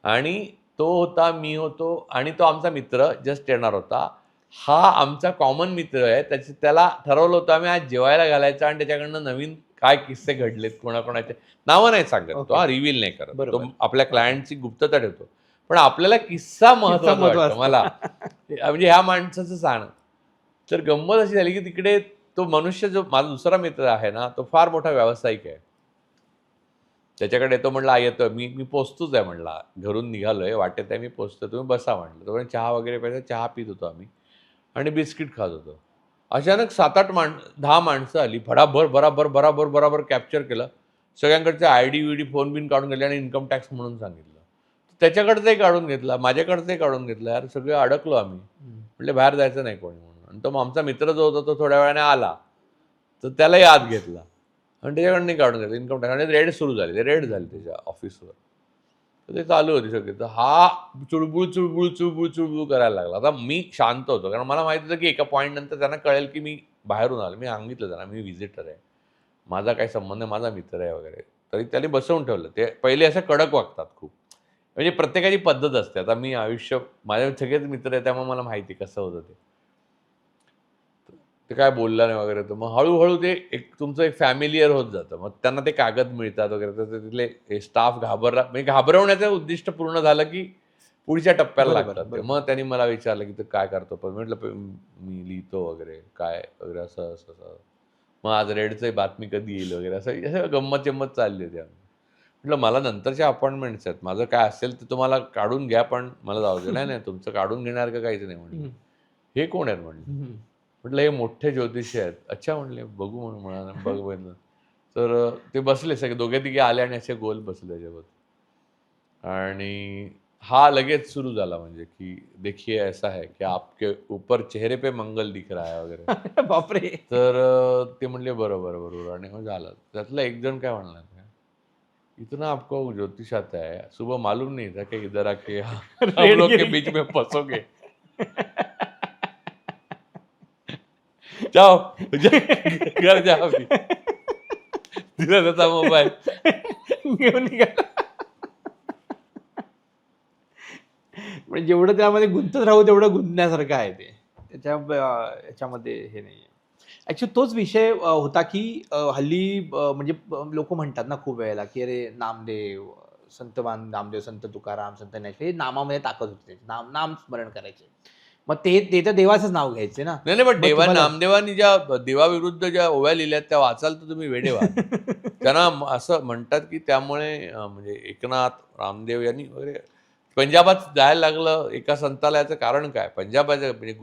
आणि तो होता, मी होतो आणि तो आमचा मित्र जस्ट येणार होता. हा आमचा कॉमन मित्र आहे. त्याला ठरवलं होतं आम्ही आज जेवायला घालायचं आणि त्याच्याकडनं नवीन काय किस्से घडलेत, कोणाकोणाचे नावं नाही सांगत तो, ओके. रिव्हील नाही करत. तो बरोबर. आपल्या क्लायंटची गुप्तता ठेवतो. पण आपल्याला किस्सा महत्त्वाचा वाटतो महत्त्वाचा. मला. म्हणजे ह्या माणसाचं सांग. तर गंमत अशी झाली की तिकडे तो मनुष्य जो माझा दुसरा मित्र आहे ना, तो फार मोठा व्यावसायिक आहे. त्याच्याकडे तो म्हणला येतोय. मी पोचतोच आहे म्हणला. घरून निघालोय, वाटेत आहे, मी पोचतोय, तुम्ही बसा म्हटलं. तो म्हणजे चहा वगैरे प्यायचा. चहा पित होतो आम्ही आणि बिस्किट खात होतो. अचानक 7-8 10 माणसं आली. भराभर बराबर कॅप्चर केलं. सगळ्यांकडचे आयडी फोन बिन काढून घेतले आणि इन्कम टॅक्स म्हणून सांगितलं. त्याच्याकडचंही काढून घेतला, माझ्याकडचंही काढून घेतलं. यार सगळे अडकलो आम्ही. म्हटले बाहेर जायचं नाही कोणी म्हणून. आणि तो आमचा मित्र जो होता तो थोड्या वेळाने आला. तर त्यालाही आत घेतला आणि त्याच्याकडनं काढून घेतलं इन्कम टॅक्स. आणि रेड सुरू झाले. ते रेड झाले त्याच्या ऑफिसवर. तर ते चालू होती सगळी. तर हा चुळबुळ करायला लागला. आता मी शांत होतो कारण मला माहिती होतं की एका पॉईंट नंतर त्यांना कळेल की मी बाहेरून आलो. मी सांगितलं त्यांना मी व्हिजिटर आहे, माझा काही संबंध आहे, माझा मित्र आहे वगैरे. तरी त्याने बसवून ठेवलं. ते पहिले असं कडक वागतात खूप. म्हणजे प्रत्येकाची पद्धत असते. आता मी आयुष्य माझे सगळेच मित्र आहे त्यामुळे मला माहिती कसं होतं ते. ते काय बोलला नाही वगैरे. तर मग हळूहळू ते तुमचं एक फॅमिलियर होत जातं. मग त्यांना ते कागद मिळतात वगैरे. तर तिथले स्टाफ म्हणजे घाबरवण्याचं उद्दिष्ट पूर्ण झालं की पुढच्या टप्प्याला लागतात. मग त्यांनी मला विचारलं की तू काय करतो? पण म्हटलं मी लिहितो वगैरे काय वगैरे असं. मग आज रेडची बातमी कधी येईल वगैरे असं गंमत चालली होती. म्हटलं मला नंतरच्या अपॉइंटमेंट्स आहेत. माझं काय असेल ते तुम्हाला काढून घ्या पण मला जाऊ दे. नाही तुमचं काढून घेणार का काहीच नाही म्हणलं. हे कोण आहेत म्हणलं. म्हटलं हे मोठे ज्योतिषी आहेत. अच्छा म्हणले बघू म्हणून बघितलं. तर ते बसले सगळे दोघे-तिघे आले आणि असे गोल बसले त्याच्यावर. आणि हा लगेच सुरू झाला म्हणजे की देखिए ऐसा है की आपके ऊपर चेहरे पे मंगल दिख रहा है वगैरे. बापरे. तर ते म्हणले बरोबर. आणि मग झालं. त्यातला एक जण काय म्हणला, इतना आपको ज्योतिष आता है, सुबह मालूम नहीं था कि इधर आके हम लोग के बीच में फंसोगे. जाओ घर जा अभी. दिला त्याचा मोबाईल घेऊन निघाला. म्हणजे जेवढं त्यामध्ये गुंतत राहू तेवढं गुंतण्यासारखं आहे ते. याच्यामध्ये हे नाही. ऍक्च्युली तोच विषय होता की हल्ली म्हणजे लोक म्हणतात ना खूप वेळेला की अरे नामदेव, नामदेव, संत तुकाराम, संत ज्ञानेश्वर हे नामामध्ये ताकद होते, नाम स्मरण करायचे. मग ते तर देवाचंच नाव घ्यायचे ना. नाही नाही, पण मग तुम्हाला नामदेवांनी ज्या देवाविरुद्ध ज्या ओव्या लिहिल्यात त्या वाचाल तर तुम्ही वेडे व्हाल. त्यांना असं म्हणतात की त्यामुळे म्हणजे एकनाथ रामदेव यांनी वगैरे पंजाबात जायला लागलं एका संताला. याचं कारण काय? पंजाबाचं म्हणजे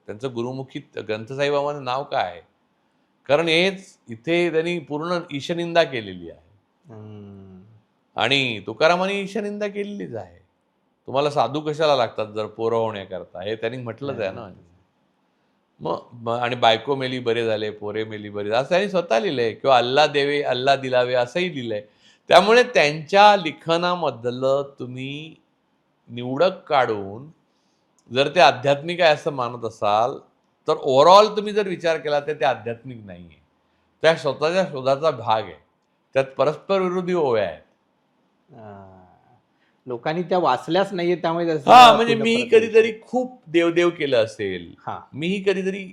त्यांचं गुरुमुखी ग्रंथसाहेबांचं नाव काय आहे? कारण हेच इथे त्यांनी पूर्ण ईशनिंदा केलेली आहे. हम्म. आणि तुकारामांनी ईशनिंदा केलेलीच आहे. तुम्हाला साधू कशाला लागतात जर पोरं होण्याकरता, हे त्यांनी म्हटलंच आहे ना. आणि बायको मेली बरे झाले, पोरे मेली बरे झाले, असं त्यांनी स्वतः लिहिलंय. किंवा अल्ला देवे अल्ला दिलावे असंही लिहिलंय. त्यामुळे त्यांच्या लिखाणामधलं तुम्ही निवडक काढून जर ते आध्यात्मिक आहे असं मानत असाल तर ओव्हरऑल तुम्ही जर विचार केला तर ते आध्यात्मिक नाही आहे. त्या स्वतःच्या शोधाचा भाग आहे. त्यात परस्पर विरोधी ओव्या आहेत. लोकांनी त्या वाचल्याच नाहीये त्यामुळे म्हणजे मीही कधीतरी खूप देवदेव केलं असेल. मीही कधीतरी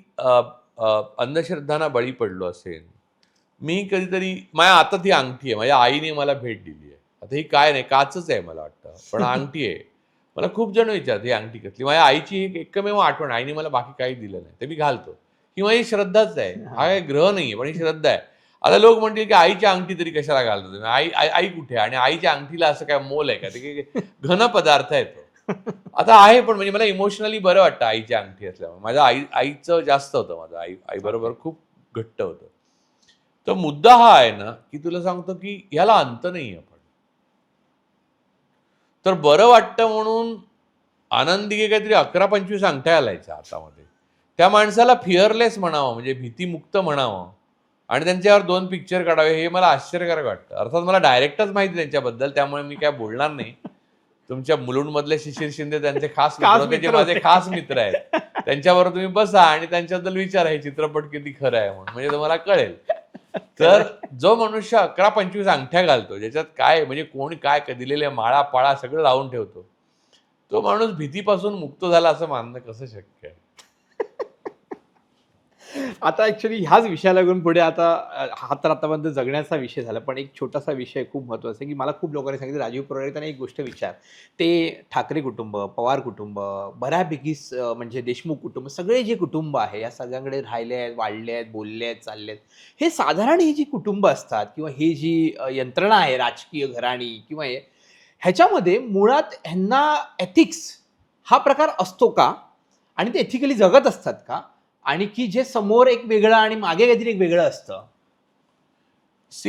अंधश्रद्धांना बळी पडलो असेल. मी कधीतरी माझ्या आता ती अंगठी आहे, माझ्या आईने मला भेट दिली आहे. आता ही काय नाही, काचच आहे मला वाटतं, पण अंगठी आहे. मला खूप जण विचारतात ही अंगठी कसली. माझ्या आईची ही एकमेव आठवण. आईने मला बाकी काही दिलं नाही, ते मी घालतो. ही माझी श्रद्धाच आहे. हा काही ग्रह नाहीये, पण ही श्रद्धा आहे. आता लोक म्हणतील की आईची अंगठी तरी कशाला घालतो तुम्ही? आई कुठे आहे? आणि आईच्या अंगठीला असं काय मोल आहे का? ते घन पदार्थ आहे तो. आता आहे, पण म्हणजे मला इमोशनली बरं वाटतं आईची अंगठी असल्यामुळे. माझ्या आईचं जास्त होतं, माझं आई बरोबर खूप घट्ट होतं. तर मुद्दा हा आहे ना की तुला सांगतो की ह्याला अंत नाही आपण. तर बरं वाटतं म्हणून आनंदी काहीतरी 11-25 अंगठ्या घालायच्या हातामध्ये. त्या माणसाला फिअरलेस म्हणावं, म्हणजे भीतीमुक्त म्हणावं आणि त्यांच्यावर 2 पिक्चर काढावे, हे मला आश्चर्यकारक वाटतं. अर्थात मला डायरेक्टच माहिती त्यांच्याबद्दल, त्यामुळे मी काय बोलणार नाही. तुमच्या मुलुंडमधले शिशिर शिंदे त्यांचे खास मित्र, ते माझे खास मित्र आहेत. त्यांच्याबरोबर तुम्ही बसा आणि त्यांच्याबद्दल विचारा हे चित्रपट किती खरं आहे म्हणून, म्हणजे तुम्हाला कळेल. तर जो मनुष्य 11-25 अंगठ्या घालतो, ज्याच्यात काय म्हणजे कोणी काय दिलेल्या माळा पाळा सगळं लावून ठेवतो, तो माणूस भीतीपासून मुक्त झाला असं मानणं कसं शक्य आहे? आता ऍक्च्युली ह्याच विषयाला घेऊन पुढे आता हा तर आतापर्यंत जगण्याचा विषय झाला, पण एक छोटासा विषय खूप महत्त्वाचा आहे की मला खूप लोकांनी सांगितलं, राजीव परोळे त्यांना एक गोष्ट विचार. ते ठाकरे कुटुंब, पवार कुटुंब, बऱ्यापैकी म्हणजे देशमुख कुटुंब, सगळे जे कुटुंब आहे या सगळ्यांकडे राहिले आहेत, वाढले आहेत, बोलले आहेत, चालले आहेत. हे साधारण ही जी कुटुंब असतात किंवा ही जी यंत्रणा आहे राजकीय घराणी किंवा ह्याच्यामध्ये मुळात ह्यांना एथिक्स हा प्रकार असतो का? आणि ते एथिकली जगत असतात का? आणि की जे समोर एक वेगळं आणि मागे काहीतरी एक वेगळं असतं.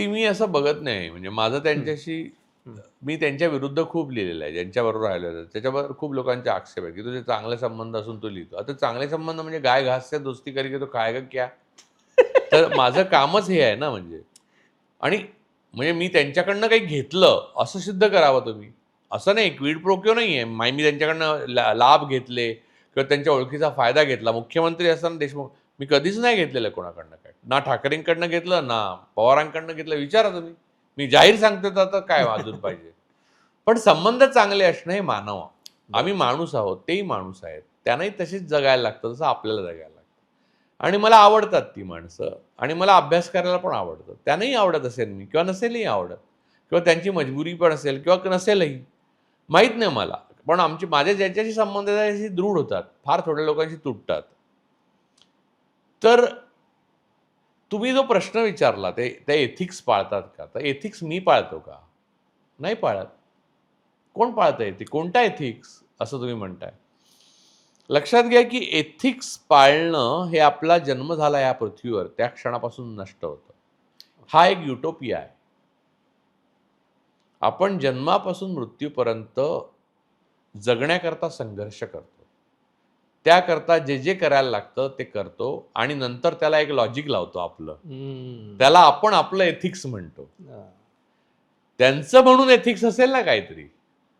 मी असं बघत नाही. म्हणजे माझं त्यांच्याशी, मी त्यांच्या विरुद्ध खूप लिहिलेलं आहे, ज्यांच्याबरोबर राहिलो आहे त्याच्याबरोबर खूप लोकांचे आक्षेप आहे की तुझे चांगले संबंध असून तू लिहितो. आता चांगले संबंध म्हणजे गाय घास से दोस्ती करके तो खाएगा क्या? तर माझं कामच हे आहे ना. म्हणजे आणि म्हणजे मी त्यांच्याकडनं काही घेतलं असं सिद्ध करावं तुम्ही. असं नाही, क्विड प्रो क्यो नाही आहे. मी त्यांच्याकडनं लाभ घेतले किंवा त्यांच्या ओळखीचा फायदा घेतला. मुख्यमंत्री असताना देशमुख मी कधीच नाही घेतलेलं कोणाकडनं काय. ना ठाकरेंकडनं घेतलं, ना पवारांकडनं घेतलं. विचारा तुम्ही. मी जाहीर सांगतो तर आता काय अजून पाहिजे. पण संबंध चांगले असणं हे मानव. आम्ही माणूस आहोत, तेही माणूस आहेत. त्यांनाही तशीच जगायला लागतं जसं आपल्याला जगायला लागतं. आणि मला आवडतात ती माणसं आणि मला अभ्यास करायला पण आवडतं. त्यांनाही आवडत असेल मी किंवा नसेलही आवडत किंवा त्यांची मजबुरी पण असेल किंवा नसेलही, माहीत नाही मला. पण माझे ज्याच्याशी संबंध आहेत त्याच्याशी दृढ होतात, फार थोड्या लोकांशी तुटतात. तर तुम्ही जो प्रश्न विचारला ते एथिक्स पाळतात का? तर एथिक्स मी पाळतो का? नाही पाळत. कोण पाळतं एथिक्स? कोणता एथिक्स असं तुम्ही म्हणताय? लक्षात घ्या की एथिक्स पाळणं हे आपला जन्म झाला या पृथ्वीवर त्या क्षणापासून नष्ट होतं. हा एक युटोपिया आहे. आपण जन्मापासून मृत्यूपर्यंत जगण्याकरता संघर्ष करतो. त्याकरता जे जे करायला लागतं ते करतो आणि नंतर त्याला एक लॉजिक लावतो आपलं. त्याला आपण आपलं एथिक्स म्हणतो. त्यांचं म्हणून एथिक्स असेल ना काहीतरी,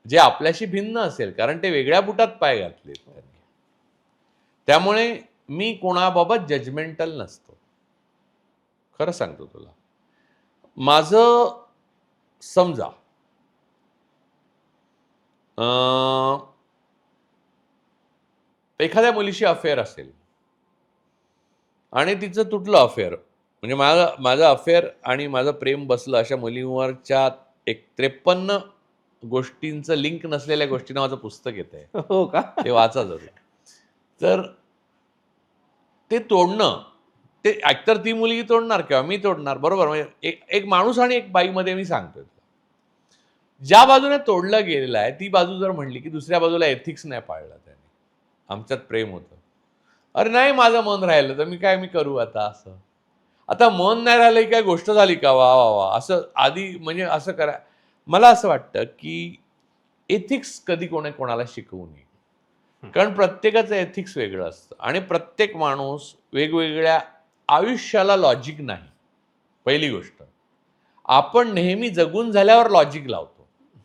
जे आपल्याशी भिन्न असेल, कारण ते वेगळ्या बुटात पाय घातलेत त्यांनी. त्यामुळे मी कोणाबाबत जजमेंटल नसतो. खरं सांगतो तुला. माझं समजा एखाद्या मुलीशी अफेअर असेल आणि तिचं तुटलं अफेअर. म्हणजे माझं अफेअर आणि माझं प्रेम बसलं अशा मुलींवरच्या एक 53 गोष्टींचं लिंक नसलेल्या गोष्टींना माझं पुस्तक येतंय. हो का? ते वाचा जरूर. तर ते तोडणं, ते एकतर ती मुलगी तोडणार किंवा मी तोडणार, बरोबर? म्हणजे एक माणूस आणि एक बाईमध्ये मी सांगतोय. ज्या बाजूने तोडलं गेलेलं आहे ती बाजू जर म्हणली की दुसऱ्या बाजूला एथिक्स नाही पाळलं त्याने, आमच्यात प्रेम होतं. अरे नाही, माझं मन राहिलं तर मी करू आता असं. आता मन नाही राहिलं ही काय गोष्ट झाली का? वा वा वा, असं आधी म्हणजे असं करा. मला असं वाटतं की एथिक्स कधी कोणाला शिकवू नये. कारण प्रत्येकाचं एथिक्स वेगळं असतं आणि प्रत्येक माणूस वेगवेगळ्या आयुष्याला लॉजिक नाही. पहिली गोष्ट, आपण नेहमी जगून झाल्यावर लॉजिक लावतो.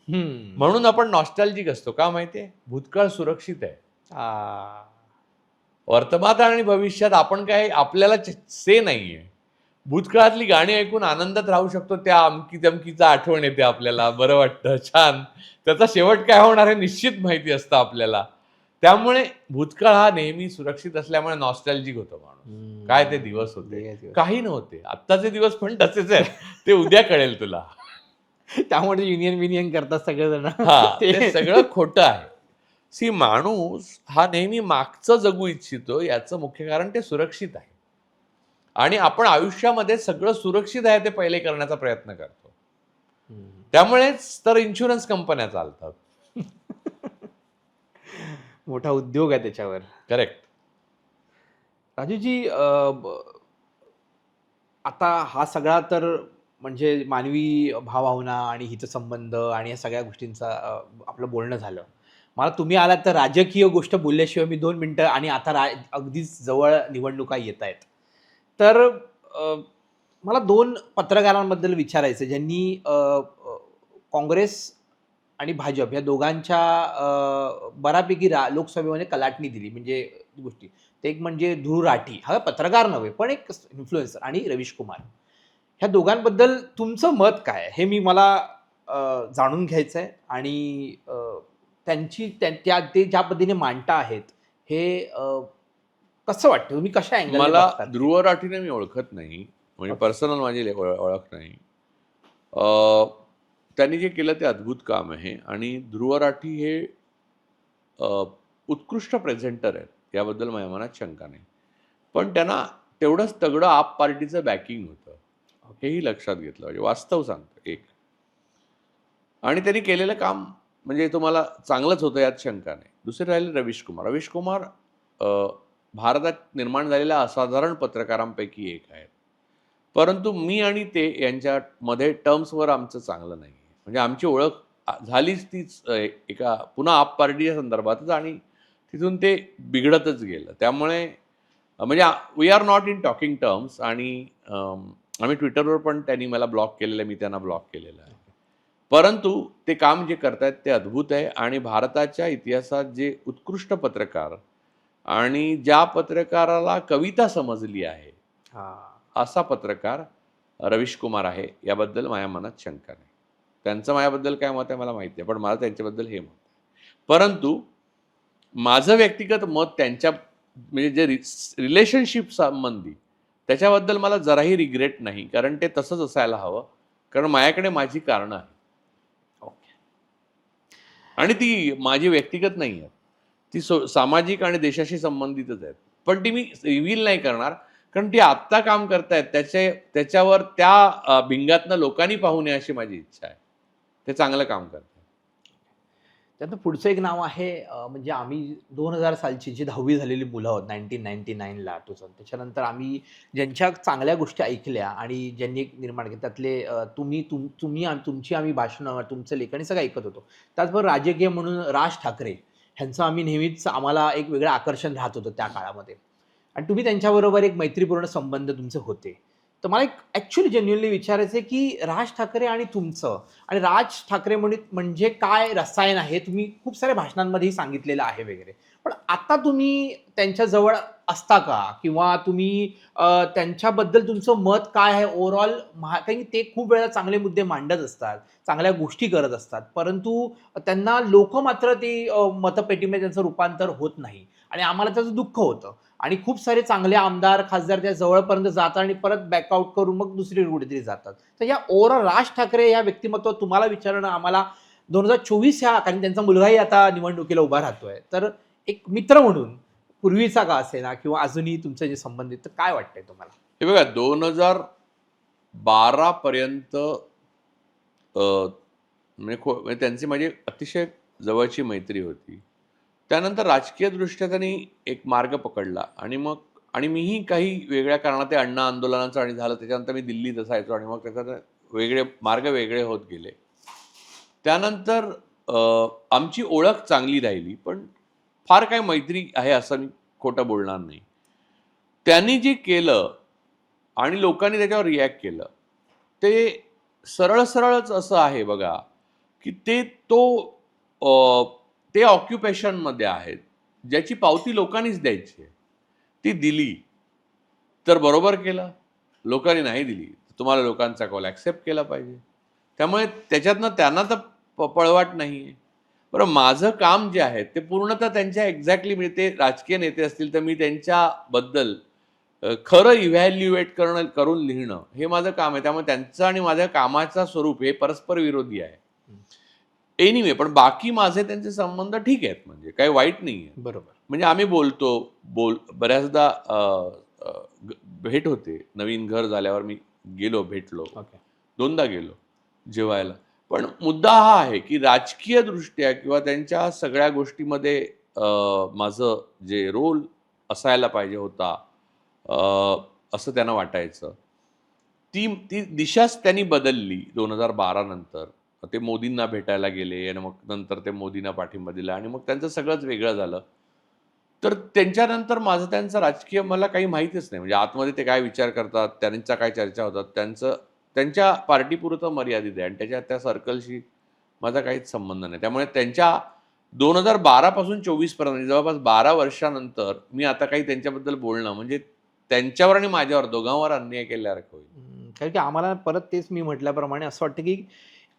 म्हणून आपण नॉस्टॅल्जिक असतो. का माहितीये? भूतकाळ सुरक्षित आहे. वर्तमान आणि भविष्यात आपण काय आपल्याला से नाहीये. भूतकाळातली गाणी ऐकून आनंदात राहू शकतो. त्या अमकी तमकीचं आठवण येते आपल्याला, बरं वाटतं, छान. त्याचा शेवट काय होणार हे निश्चित माहिती असतं आपल्याला. त्यामुळे भूतकाळ हा नेहमी सुरक्षित असल्यामुळे नॉस्टॅल्जिक होतो माणूस. काय ते दिवस होते, काही नव्हते. आत्ताचे दिवस पण तसेच आहेत. ते उद्या कळेल तुला. त्यामुळे युनियन करतात सगळेजण. ते सगळं खोटं आहे. सी, माणूस हा नेहमी मागचं जगू इच्छितो, याचं मुख्य कारण ते सुरक्षित आहे. आणि आपण आयुष्यामध्ये सगळं सुरक्षित आहे ते पहिले करण्याचा प्रयत्न करतो. त्यामुळेच तर इन्शुरन्स कंपन्या चालतात. मोठा उद्योग आहे त्याच्यावर. करेक्ट. राजूजी, आता हा सगळा तर म्हणजे मानवी भावभावना आणि हितसंबंध आणि या सगळ्या गोष्टींचा आपलं बोलणं झालं. मला तुम्ही आलात तर राजकीय गोष्ट बोलल्याशिवाय मी 2 मिनिटं, आणि आता अगदीच जवळ निवडणुका येत आहेत. तर मला 2 पत्रकारांबद्दल विचारायचं ज्यांनी काँग्रेस आणि भाजप या दोघांच्या बऱ्यापैकी लोकसभेमध्ये कलाटणी दिली. म्हणजे गोष्टी, ते एक म्हणजे ध्रुव राठी, हा पत्रकार नव्हे पण एक इन्फ्लुएन्सर, आणि रवीश कुमार. ह्या दोघांबद्दल तुमचं मत काय आहे हे मला जाणून घ्यायचं आहे. आणि ते ज्या पद्धतीने मांडता आहेत हे कसं वाटतं, तुम्ही कशा अँगल? मला ध्रुव राठीने मी ओळखत नाही, म्हणजे पर्सनल माझी ओळख नाही. त्यांनी जे केलं ते अद्भुत काम आहे आणि ध्रुव राठी हे उत्कृष्ट प्रेझेंटर आहेत, याबद्दल माझ्या मनात शंका नाही. पण त्यांना तेवढंच तगडं आप पार्टीचं बॅकिंग होतं, हेही लक्षात घेतलं पाहिजे. वास्तव सांगतं एक. आणि त्यांनी केलेलं काम म्हणजे तुम्हाला चांगलंच होतं, यात शंका नाही. दुसरे राहिले रवीश कुमार. रवीश कुमार भारतात निर्माण झालेल्या असाधारण पत्रकारांपैकी एक आहेत. परंतु मी आणि ते यांच्यामध्ये टर्म्सवर आमचं चांगलं नाही आहे. म्हणजे आमची ओळख झालीच तीच एका पुन्हा आप पार्टीच्या संदर्भातच, आणि तिथून ते बिघडतच गेलं. त्यामुळे म्हणजे we are not in talking terms. आणि आम्ही ट्विटरवर पण त्यांनी मला ब्लॉक केलेलं आहे, मी त्यांना ब्लॉक केलेलं आहे. परंतु ते काम जे करतायत ते अद्भुत आहे. आणि भारताच्या इतिहासात जे उत्कृष्ट पत्रकार आणि ज्या पत्रकाराला कविता समजली आहे असा पत्रकार रवीश कुमार आहे, याबद्दल माझ्या मनात शंका नाही. त्यांचं माझ्याबद्दल काय मत आहे मला माहिती आहे, पण मला त्यांच्याबद्दल हे मत आहे. परंतु माझं व्यक्तिगत मत त्यांच्या म्हणजे जे रिलेशनशिप संबंधी त्याच्याबद्दल मला जराही रिग्रेट नाही, कारण ते तसंच असायला हवं. कारण माझ्याकडे माझी कारणं आहेत. आणि ती माझी व्यक्तिगत नाही आहेत, ती सामाजिक आणि देशाशी संबंधितच आहेत. पण ती मी रिव्हील नाही करणार, कारण ती आत्ता काम करतायत त्याच्यावर त्या भिंगातनं लोकांनी पाहू नये अशी माझी इच्छा आहे. ते चांगलं काम करतात. त्यानंतर पुढचं एक नाव आहे, म्हणजे आम्ही 2000 सालची जी 10वी झालेली मुलं आहोत 1999ला, त्याच्यानंतर आम्ही ज्यांच्या चांगल्या गोष्टी ऐकल्या आणि ज्यांनी एक निर्माण केलं, त्यातले तुम्ही तुमची आम्ही भाषणं, तुमचं लेखन सगळं ऐकत होतो. त्याचबरोबर राजकीय म्हणून राज ठाकरे ह्यांचं आम्ही नेहमीच, आम्हाला एक वेगळं आकर्षण राहत होतं त्या काळामध्ये. आणि तुम्ही त्यांच्याबरोबर एक मैत्रीपूर्ण संबंध तुमचे होते. तर मला एक ॲक्च्युली जेन्युअनली विचारायचं आहे की राज ठाकरे आणि तुमचं, आणि राज ठाकरे म्हणजे काय रसायन आहे, तुम्ही खूप साऱ्या भाषणांमध्येही सांगितलेलं आहे वगैरे. पण आता तुम्ही त्यांच्याजवळ असता का, किंवा तुम्ही त्यांच्याबद्दल तुमचं मत काय आहे ओव्हरऑल? कारण ते खूप वेळा चांगले मुद्दे मांडत असतात, चांगल्या गोष्टी करत असतात, परंतु त्यांना लोक मात्र ती मतपेटीमध्ये त्यांचं रूपांतर होत नाही, आणि आम्हाला त्याचं दुःख होतं. आणि खूप सारे चांगले आमदार खासदार त्या जवळपर्यंत जातात आणि परत बॅकआउट करून मग दुसरी कुठेतरी जातात. तर या ओव्हरऑल राज ठाकरे या व्यक्तिमत्व तुम्हाला विचारणं आम्हाला 2024 ह्या, कारण त्यांचा मुलगाही आता निवडणुकीला उभा राहतोय, तर एक मित्र म्हणून पूर्वीचा का असेना किंवा अजूनही तुमचे जे संबंधित, तर काय वाटतंय तुम्हाला? हे बघा 2012 पर्यंत म्हणजे त्यांची माझी अतिशय जवळची मैत्री होती. त्यानंतर राजकीय दृष्ट्या त्यांनी एक मार्ग पकडला आणि मीही काही वेगळ्या कारणात ते अण्णा आंदोलनाचं आणि झालं, त्याच्यानंतर मी दिल्लीत असायचो आणि मग त्याच्यात मार्ग वेगळे होत गेले. त्यानंतर आमची ओळख चांगली राहिली, पण फार काही मैत्री आहे असं मी खोटं बोलणार नाही. त्यांनी जे केलं आणि लोकांनी त्याच्यावर रिॲक्ट केलं, ते सरळच असं आहे बघा, की ते ऑक्युपेशनमध्ये आहेत, ज्याची पावती लोकांनीच द्यायची आहे. ती दिली तर बरोबर केलं, लोकांनी नाही दिली तर तुम्हाला लोकांचा कॉल ॲक्सेप्ट केला पाहिजे. त्यामुळे त्याच्यातनं त्यांना तर पळवाट नाही आहे. बरं, माझं काम जे आहे ते पूर्णतः त्यांच्या एक्झॅक्टली, म्हणजे ते राजकीय नेते असतील तर मी त्यांच्याबद्दल खरं इव्हॅल्युएट करून लिहिणं हे माझं काम आहे. त्यामुळे त्यांचं आणि माझ्या कामाचं स्वरूप हे परस्पर विरोधी आहे. एनिवे, पण बाकी माझे त्यांचे संबंध ठीक आहेत, म्हणजे काही वाईट नाही आहे. बरोबर. म्हणजे आम्ही बऱ्याचदा भेट होते. नवीन घर झाल्यावर मी भेटलो, ओके. 2दा गेलो जेवायला. पण मुद्दा हा आहे की राजकीय दृष्ट्या किंवा त्यांच्या सगळ्या गोष्टीमध्ये माझं जे रोल असायला पाहिजे होता असं त्यांना वाटायचं, ती दिशाच त्यांनी बदलली 2012 नंतर. ते मोदींना भेटायला गेले आणि मग नंतर ते मोदींना पाठिंबा दिला आणि मग त्यांचं सगळंच वेगळं झालं. तर त्यांच्यानंतर माझं त्यांचं राजकीय मला काही माहितीच नाही. म्हणजे आतमध्ये ते काय विचार करतात, त्यांच्या काय चर्चा होतात, त्यांच्या पार्टीपुरतं मर्यादित आहे आणि त्या सर्कलशी माझा काहीच संबंध नाही. त्यामुळे त्यांच्या 2012 पासून 24 पर्यंत, म्हणजे जवळपास 12 वर्षानंतर मी आता काही त्यांच्याबद्दल बोलणं म्हणजे त्यांच्यावर आणि माझ्यावर दोघांवर अन्याय केल्यासारखं होईल. कारण की आम्हाला परत तेच मी म्हटल्याप्रमाणे असं वाटतं की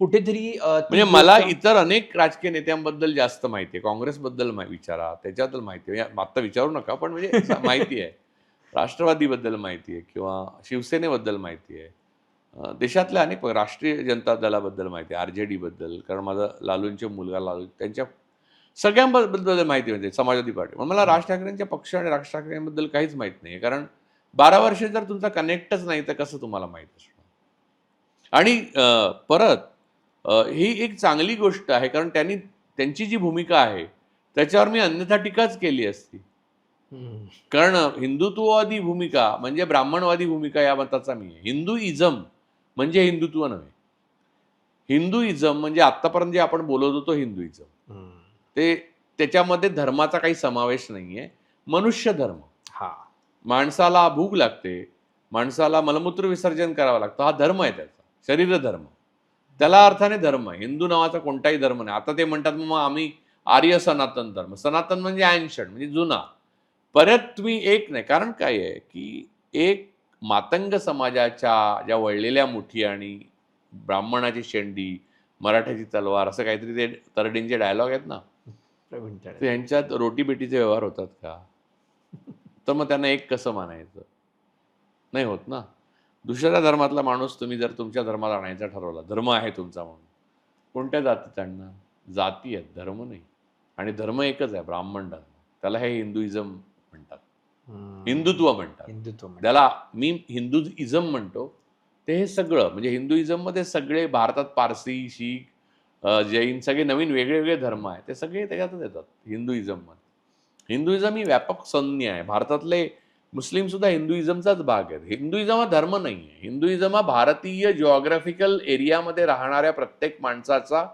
कुठेतरी ती म्हणजे मला गोष्ट- इतर अनेक राजकीय नेत्यांबद्दल जास्त माहिती आहे. काँग्रेसबद्दल विचारा, त्याच्याबद्दल माहिती आहे. आत्ता विचारू नका, पण म्हणजे माहिती आहे. राष्ट्रवादीबद्दल माहिती आहे किंवा शिवसेनेबद्दल माहिती आहे. देशातल्या अनेक राष्ट्रीय जनता दलाबद्दल माहिती आहे, RJD बद्दल, कारण माझा लालूंचे मुलगा लालू, त्यांच्या सगळ्यांबद्दल माहिती म्हणजे समाजवादी पार्टी. मग मला राज ठाकरेंच्या पक्ष आणि राज ठाकरेंबद्दल काहीच माहित नाही, कारण 12 वर्षे जर तुमचा कनेक्टच नाही तर कसं तुम्हाला माहीत असणार. आणि परत ही एक चांगली गोष्ट आहे, कारण त्यांची जी भूमिका आहे त्याच्यावर मी अन्यथा टीकाच केली असती. कारण हिंदुत्ववादी भूमिका म्हणजे ब्राह्मणवादी भूमिका या मताचा मी आहे. हिंदुइझम म्हणजे हिंदुत्व नव्हे. हिंदुइझम म्हणजे आत्तापर्यंत जे आपण बोलत होतो हिंदुइझम, त्याच्यामध्ये धर्माचा काही समावेश नाहीये. मनुष्य धर्म. हा, माणसाला भूक लागते, माणसाला मलमूत्र विसर्जन करावं लागतं, हा धर्म आहे त्याचा, शरीर धर्म. त्याला अर्थाने धर्म आहे. हिंदू नावाचा कोणताही धर्म नाही. आता ते म्हणतात मग आम्ही आर्य सनातन धर्म. सनातन म्हणजे अँशंट, म्हणजे जुना. परत तुम्ही एक नाही, कारण काय आहे की एक मातंग समाजाच्या ज्या वळलेल्या मुठी आणि ब्राह्मणाची शेंडी, मराठ्याची तलवार, असं काहीतरी ते तरडेंचे डायलॉग आहेत ना, प्रवीण तळे. तर यांच्यात रोटीबेटीचे व्यवहार होतात का? तर मग त्यांना एक कसं मानायचं? नाही होत ना. दुसऱ्या धर्मातला माणूस तुम्ही जर तुमच्या धर्मात आणायचा ठरवला, धर्म आहे तुमचा म्हणून, कोणत्या जातीत आणणार? जाती आहेत, धर्म नाही. आणि धर्म एकच आहे, ब्राह्मण धर्म. त्याला हे हिंदुइझम म्हणतात, हिंदुत्व म्हणतात. हिंदुत्व म्हणजे. त्याला मी हिंदुइझम म्हणतो. ते हे सगळं म्हणजे हिंदुइझममध्ये सगळे भारतात पारसी, शीख, जैन, सगळे नवीन वेगळे धर्म आहेत, ते सगळे त्याच्यातच येतात हिंदुइझममध्ये. हिंदुइझम ही व्यापक संज्ञा आहे. भारतातले मुस्लिम सुद्धा हिंदुइझमचाच भाग आहेत. हिंदुइझम हा धर्म नाही आहे. हिंदुइझम हा भारतीय जिओग्राफिकल एरियामध्ये राहणाऱ्या प्रत्येक माणसाचा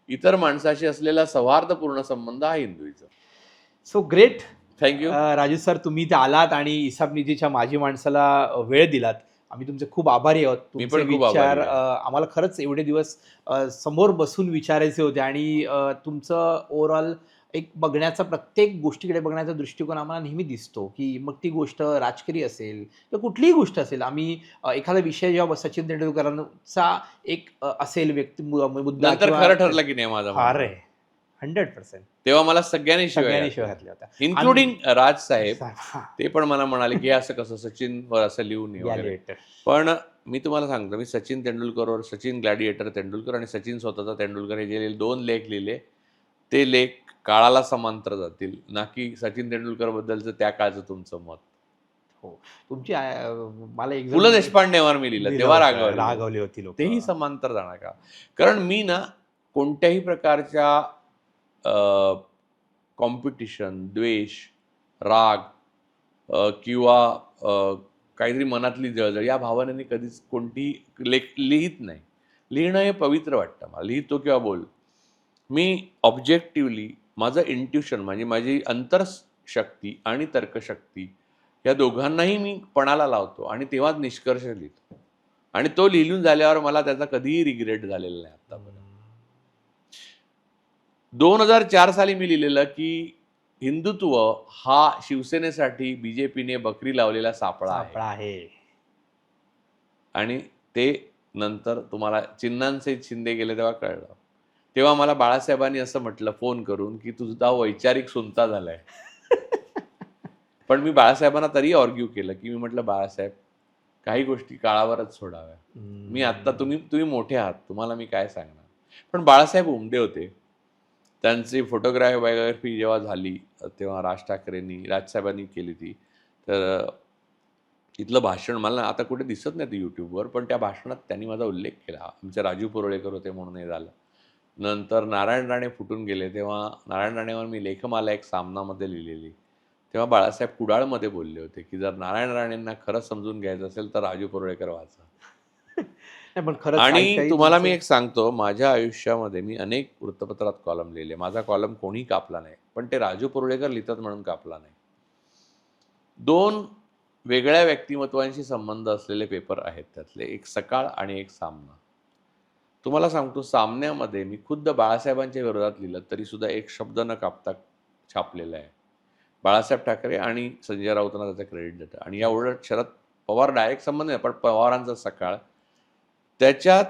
इतर माणसाशी असलेला सौहार्दपूर्ण संबंध हा Hinduism. So great. Thank you. Raju sir, तुम्ही इथे आलात आणि इसाब निधीच्या माजी माणसाला वेळ दिलात. आम्ही तुमचे खूप आभारी आहोत. मी तुमचे पण खूप विचार आभारी आहे. आम्हाला खरंच एवढे दिवस समोर बसून विचारायचे होते आणि तुमचं ओव्हरऑल एक बघण्याचा, प्रत्येक गोष्टीकडे बघण्याचा दृष्टिकोन आम्हाला नेहमी दिसतो, की मग ती गोष्ट राजकीय असेल किंवा कुठलीही गोष्ट असेल. आम्ही एखादा विषय जेव्हा सचिन तेंडुलकरांचा एक असेल मुद्दा नंतर किंवा- खरं ठरलं की नाही माझं फार म्हणणं. आहे. 100% तेव्हा मला सगळ्यांनी सगळ्यांनी शिवाय शिवाय घातल्या होत्या. इन्क्लुडिंग राज साहेब. हा, ते पण मला म्हणाले की हे असं कसं सचिनवर असं लिहू नये वगैरे. ग्लॅडिएटर. पण मी तुम्हाला सांगतो, मी सचिन तेंडुलकरवर, सचिन ग्लॅडिएटर तेंडुलकर आणि सचिन स्वतःचा तेंडुलकर हे जे 2 लेख लिहिले, ते लेख काळाला समांतर जातील, ना की सचिन तेंडुलकर बद्दलचं त्या काळचं तुमचं मत. हो, तुमची मला एक पु ल देशपांडेवर मी लिहिलं तेव्हा रागवली होती लोक. तेही समांतर जाणार का? कारण मी ना कोणत्याही प्रकारच्या कॉम्पिटिशन, द्वेष, राग किंवा काहीतरी मनातली जळजळ या भावनेने कधीच कोणती लेख लिहित नाही. लिहिणं हे पवित्र वाटतं मला, लिहितो किंवा बोल. मी ऑब्जेक्टिव्हली माझं इंट्युशन म्हणजे माझी अंतर्शक्ती आणि तर्कशक्ती या दोघांनाही मी पणाला लावतो आणि तेव्हाच निष्कर्ष लिहितो. आणि तो लिहून झाल्यावर मला त्याचा कधीही रिग्रेट झालेला नाही आतापर्यंत. 2004 साली मी लिहिलेलं की हिंदुत्व हा शिवसेनेसाठी बीजेपीने बकरी लावलेला सापळा आहे. आणि ते नंतर तुम्हाला चिन्हांसहित शिंदे गेले तेव्हा कळलं. तेव्हा मला बाळासाहेबांनी असं म्हटलं फोन करून की तुझा वैचारिक सुनता झालाय. पण मी बाळासाहेबांना तरी आर्ग्यू केलं की मी म्हटलं बाळासाहेब काही गोष्टी काळावरच सोडाव्या. मी आत्ता तुम्ही मोठे आहात, तुम्हाला मी काय सांगणार. पण बाळासाहेब उमदे होते. त्यांची फोटोग्राफी जेव्हा झाली तेव्हा राज साहेबांनी केली ती. तर इथलं भाषण मला आता कुठे दिसत नाही ते यूट्यूबवर, पण त्या भाषणात त्यांनी माझा उल्लेख केला. आमचे राजू पुरोळेकर होते म्हणून हे झालं. नंतर नारायण राणे फुटून गेले तेव्हा नारायण राणेवर मी लेखमाला एक सामनामध्ये लिहिलेली. तेव्हा बाळासाहेब कुडाळमध्ये बोलले होते की जर नारायण राणेंना खरं समजून घ्यायचं असेल तर राजू पुरोळेकर वाचा. पण खरंच आणि तुम्हाला मी एक सांगतो, माझ्या आयुष्यामध्ये मी अनेक वृत्तपत्रात कॉलम लिहिले. माझा कॉलम कोणी कापला नाही, पण ते राजू पुरोळेकर लिहितात म्हणून कापला नाही. 2 वेगळ्या व्यक्तिमत्वांशी संबंध असलेले पेपर आहेत त्यातले, एक सकाळ आणि एक सामना. तुम्हाला सांगतो, सामन्यामध्ये मी खुद्द बाळासाहेबांच्या विरोधात लिहिलं तरी सुद्धा एक शब्द न कापता छापलेला आहे. बाळासाहेब ठाकरे आणि संजय राऊतांना त्याचं क्रेडिट देतं. आणि या उलट शरद पवार डायरेक्ट संबंध नाही, पण पवारांचा सकाळ त्याच्यात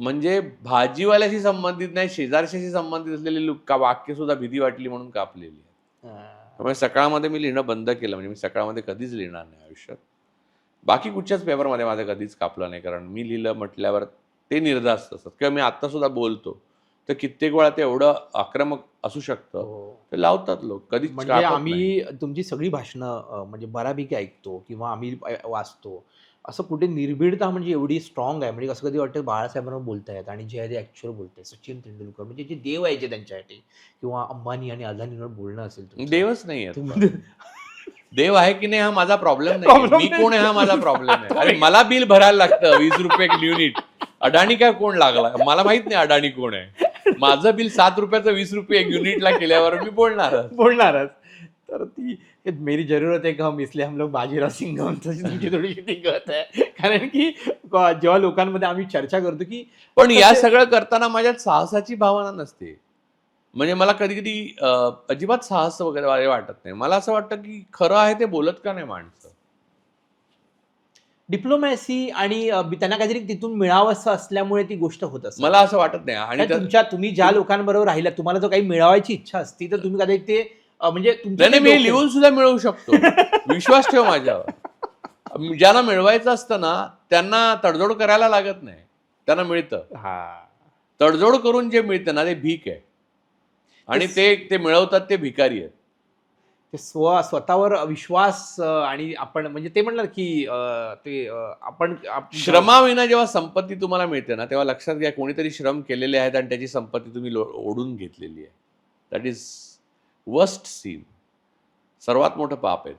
म्हणजे भाजीवाल्याशी संबंधित नाही, शेजारशाशी संबंधित असलेली वाक्य सुद्धा भीती वाटली म्हणून कापलेली आहे. त्यामुळे सकाळमध्ये मी लिहिणं बंद केलं. म्हणजे मी सकाळमध्ये कधीच लिहिणार नाही आयुष्यात. बाकी कुठच्याच पेपरमध्ये माझं कधीच कापलं नाही, कारण मी लिहिलं म्हटल्यावर ते निर्धास्त असतात. किंवा मी आत्ता सुद्धा बोलतो तर कित्येक वेळा ते एवढं आक्रमक असू शकतं, ते लावतात लोक. कधीच म्हणजे आम्ही तुमची सगळी भाषणं म्हणजे बऱ्यापैकी ऐकतो किंवा आम्ही वाचतो. असं कुठे निर्भीडता म्हणजे एवढी स्ट्रॉंग आहे. म्हणजे असं कधी वाटतं बाळासाहेबांवर बोलतायत आणि जे आहे ते ॲक्च्युअल बोलतायत. सचिन तेंडुलकर म्हणजे जे देव यायचे त्यांच्यासाठी, किंवा अंबानी आणि अदानीवर बोलणं असेल. देवच नाही आहे. देव आहे की नाही हा माझा प्रॉब्लेम नाही. मी कोण आहे हा माझा प्रॉब्लेम आहे. अरे मला बिल भरायला लागतं 20 रुपये युनिट. अडाणी काय कोण लागला मला माहित नाही. अडाणी कोण आहे. माझं बिल 7 रुपयाचं 20 रुपये एक ला केल्यावर मी बोलणारच. तर ती मेरी जरूरत आहे हम इसलिए हम लोग बाजीराव सिंघम तुमची थोडीशी दिक्कत आहे. कारण की जेव्हा लोकांमध्ये आम्ही चर्चा करतो की पण या सगळं करताना माझ्यात साहसाची भावना नसते. म्हणजे मला कधी कधी अजिबात साहस वगैरे वाटत नाही. मला असं वाटतं की खरं आहे ते बोलत का नाही माणसं. डिप्लोमॅसी आणि त्यांना काहीतरी तिथून मिळावंसं असल्यामुळे ती गोष्ट होत असते. मला असं वाटत नाही. आणि तुम्ही ज्या लोकांबरोबर राहिला, तुम्हाला जर काही मिळवायची इच्छा असती तर तुम्ही कदाचित ते म्हणजे मी लिहून सुद्धा मिळवू शकतो. विश्वास ठेव माझ्यावर. ज्यांना मिळवायचं असतं ना त्यांना तडजोड करायला लागत नाही, त्यांना मिळतं. तडजोड करून जे मिळतं ना ते भीक आहे. आणि ते मिळवतात ते भिकारी आहेत. ते स्वतःवर विश्वास आणि आपण म्हणजे ते म्हणणार की ते आपण श्रमाविना जेव्हा संपत्ती तुम्हाला मिळते ना तेव्हा लक्षात घ्या कोणीतरी श्रम केलेले आहेत आणि त्याची संपत्ती तुम्ही ओढून घेतलेली आहे. That is worst scene. सर्वात मोठं पाप आहे.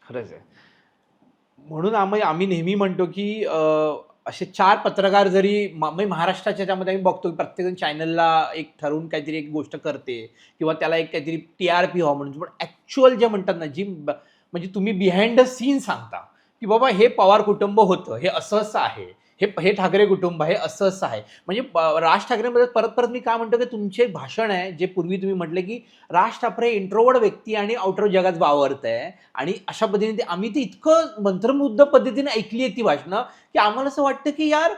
खरंच आहे. म्हणून आम्ही नेहमी म्हणतो की असे 4 पत्रकार जरी महाराष्ट्राच्या त्यामध्ये आम्ही बघतो की प्रत्येकजण चॅनलला एक ठरवून काहीतरी एक गोष्ट करते किंवा त्याला एक काहीतरी TRP व्हावं म्हणून, पण ॲक्च्युअल जे म्हणतात ना जी म्हणजे तुम्ही बिहाइंड द सीन सांगता की बाबा हे पवार कुटुंब होतं, हे असं आहे, हे ठाकरे कुटुंब आहे, असं आहे. म्हणजे राज ठाकरेंबद्दल परत मी काय म्हणतो की तुमचे भाषण आहे जे पूर्वी तुम्ही म्हटले की राज ठाकरे इंट्रोवर्ड व्यक्ती आणि आउटर जगात वावरत आहे आणि अशा पद्धतीने आम्ही ती इतकं मंत्रमुग्ध पद्धतीने ऐकली आहे ती भाषणं की आम्हाला असं वाटतं की यार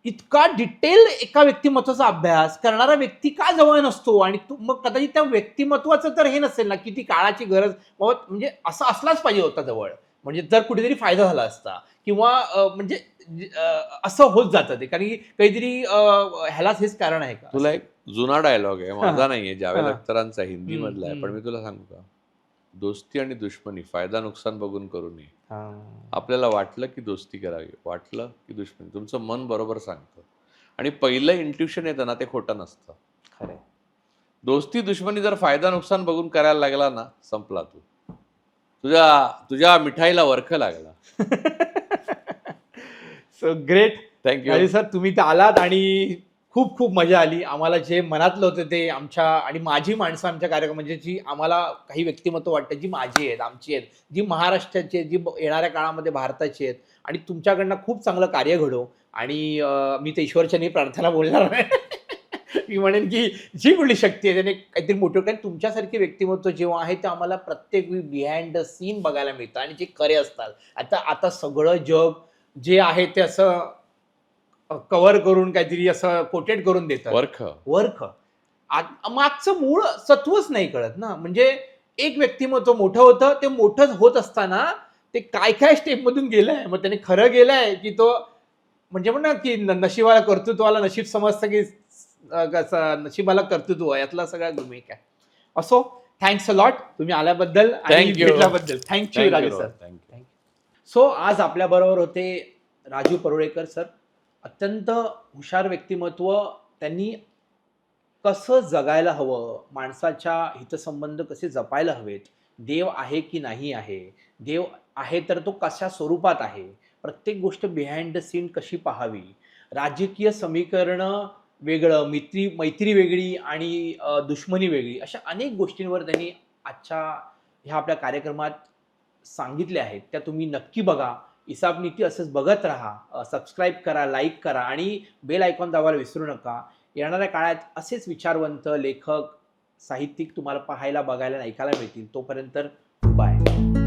इतका डिटेल एका व्यक्तिमत्वाचा अभ्यास करणारा व्यक्ती का जवळ नसतो, आणि मग कदाचित त्या व्यक्तिमत्वाचं तर हे नसेल ना की ती काळाची गरज म्हणजे असं असलाच पाहिजे होता जवळ, म्हणजे जर कुठेतरी फायदा झाला असता किंवा म्हणजे असं होत जातं ते, कारण की काहीतरी ह्यालाच हेच कारण आहे का? तुला एक जुना डायलॉग आहे, माझा हा. नाहीये, जावेद हा. अख्तरांचा, हिंदी मधला आहे, पण हम्म. मी तुला सांगू का, दोस्ती आणि दुश्मनी फायदा नुकसान बघून करू नये. हा. आपल्याला वाटलं की दोस्ती करावी, वाटलं की दुश्मनी, तुमचं मन बरोबर सांगतं. आणि पहिलं इंट्युशन येतं ना ते खोटं नसतं. खरंय. दोस्ती दुश्मनी जर फायदा नुकसान बघून करायला लागला ना, संपला तू. तुझ्या मिठाईला वरख लागला. So great. Thank you. Raju sir, तुम्ही इथे आलात आणि खूप खूप मजा आली. आम्हाला जे मनातलं होतं ते आमच्या आणि माझी माणसं आमच्या कार्यक्रम, म्हणजे जी आम्हाला काही व्यक्तिमत्व वाटतं जी माझी आहेत, आमची आहेत, जी महाराष्ट्राची आहेत, जी येणाऱ्या काळामध्ये भारताची आहेत, आणि तुमच्याकडनं खूप चांगलं कार्य घडो. आणि मी तर ईश्वरचरणी प्रार्थना बोलणार नाही. मी म्हणेन की जी कुठली शक्ती आहे त्याने काहीतरी मोठं, कारण तुमच्यासारखे व्यक्तिमत्व जेव्हा आहे ते आम्हाला प्रत्येक बिहाइंड द सीन बघायला मिळतं, आणि जे खरे असतात. आता सगळं जग जे आहे ते असं कव्हर करून काहीतरी असं कोटेड करून देतात. वर्ख मागचं मूळ सत्वच नाही कळत ना. म्हणजे एक व्यक्तिमत्व मोठं होतं, ते मोठं होत असताना ते काय काय स्टेप मधून गेलंय, मग त्याने खरं गेलंय की तो म्हणजे म्हणा की नशिबाला कर्तृत्वाला नशीब समजतं की नशिबाला कर्तृत्व, यातला सगळा गुमेक आहे. असो, थँक्स अ लॉट तुम्ही आल्याबद्दल आणि Thank you. भेटल्याबद्दल. Thank you Raju sir. Thank you. So आज आपल्या बरोबर होते राजू परुळेकर सर. अत्यंत हुशार व्यक्तिमत्व. त्यांनी कसं जगायला हवं, माणसाच्या हितसंबंध कसे जपायला हवेत, देव आहे की नाही आहे, देव आहे तर तो कशा स्वरूपात आहे, प्रत्येक गोष्ट बिहाइंड द सीन कशी पाहावी, राजकीय समीकरणं वेगळं, मैत्री वेगळी आणि दुश्मनी वेगळी, अशा अनेक गोष्टींवर त्यांनी आजच्या ह्या आपल्या कार्यक्रमात सांगितल्या आहेत. त्या तुम्ही नक्की बघा. इसाब नीती असंच बघत राहा. सबस्क्राईब करा, लाईक करा आणि बेल आयकॉन दाबायला विसरू नका. येणाऱ्या काळात असेच विचारवंत लेखक, साहित्यिक तुम्हाला पाहायला, बघायला आणि ऐकायला मिळतील. तोपर्यंत बाय.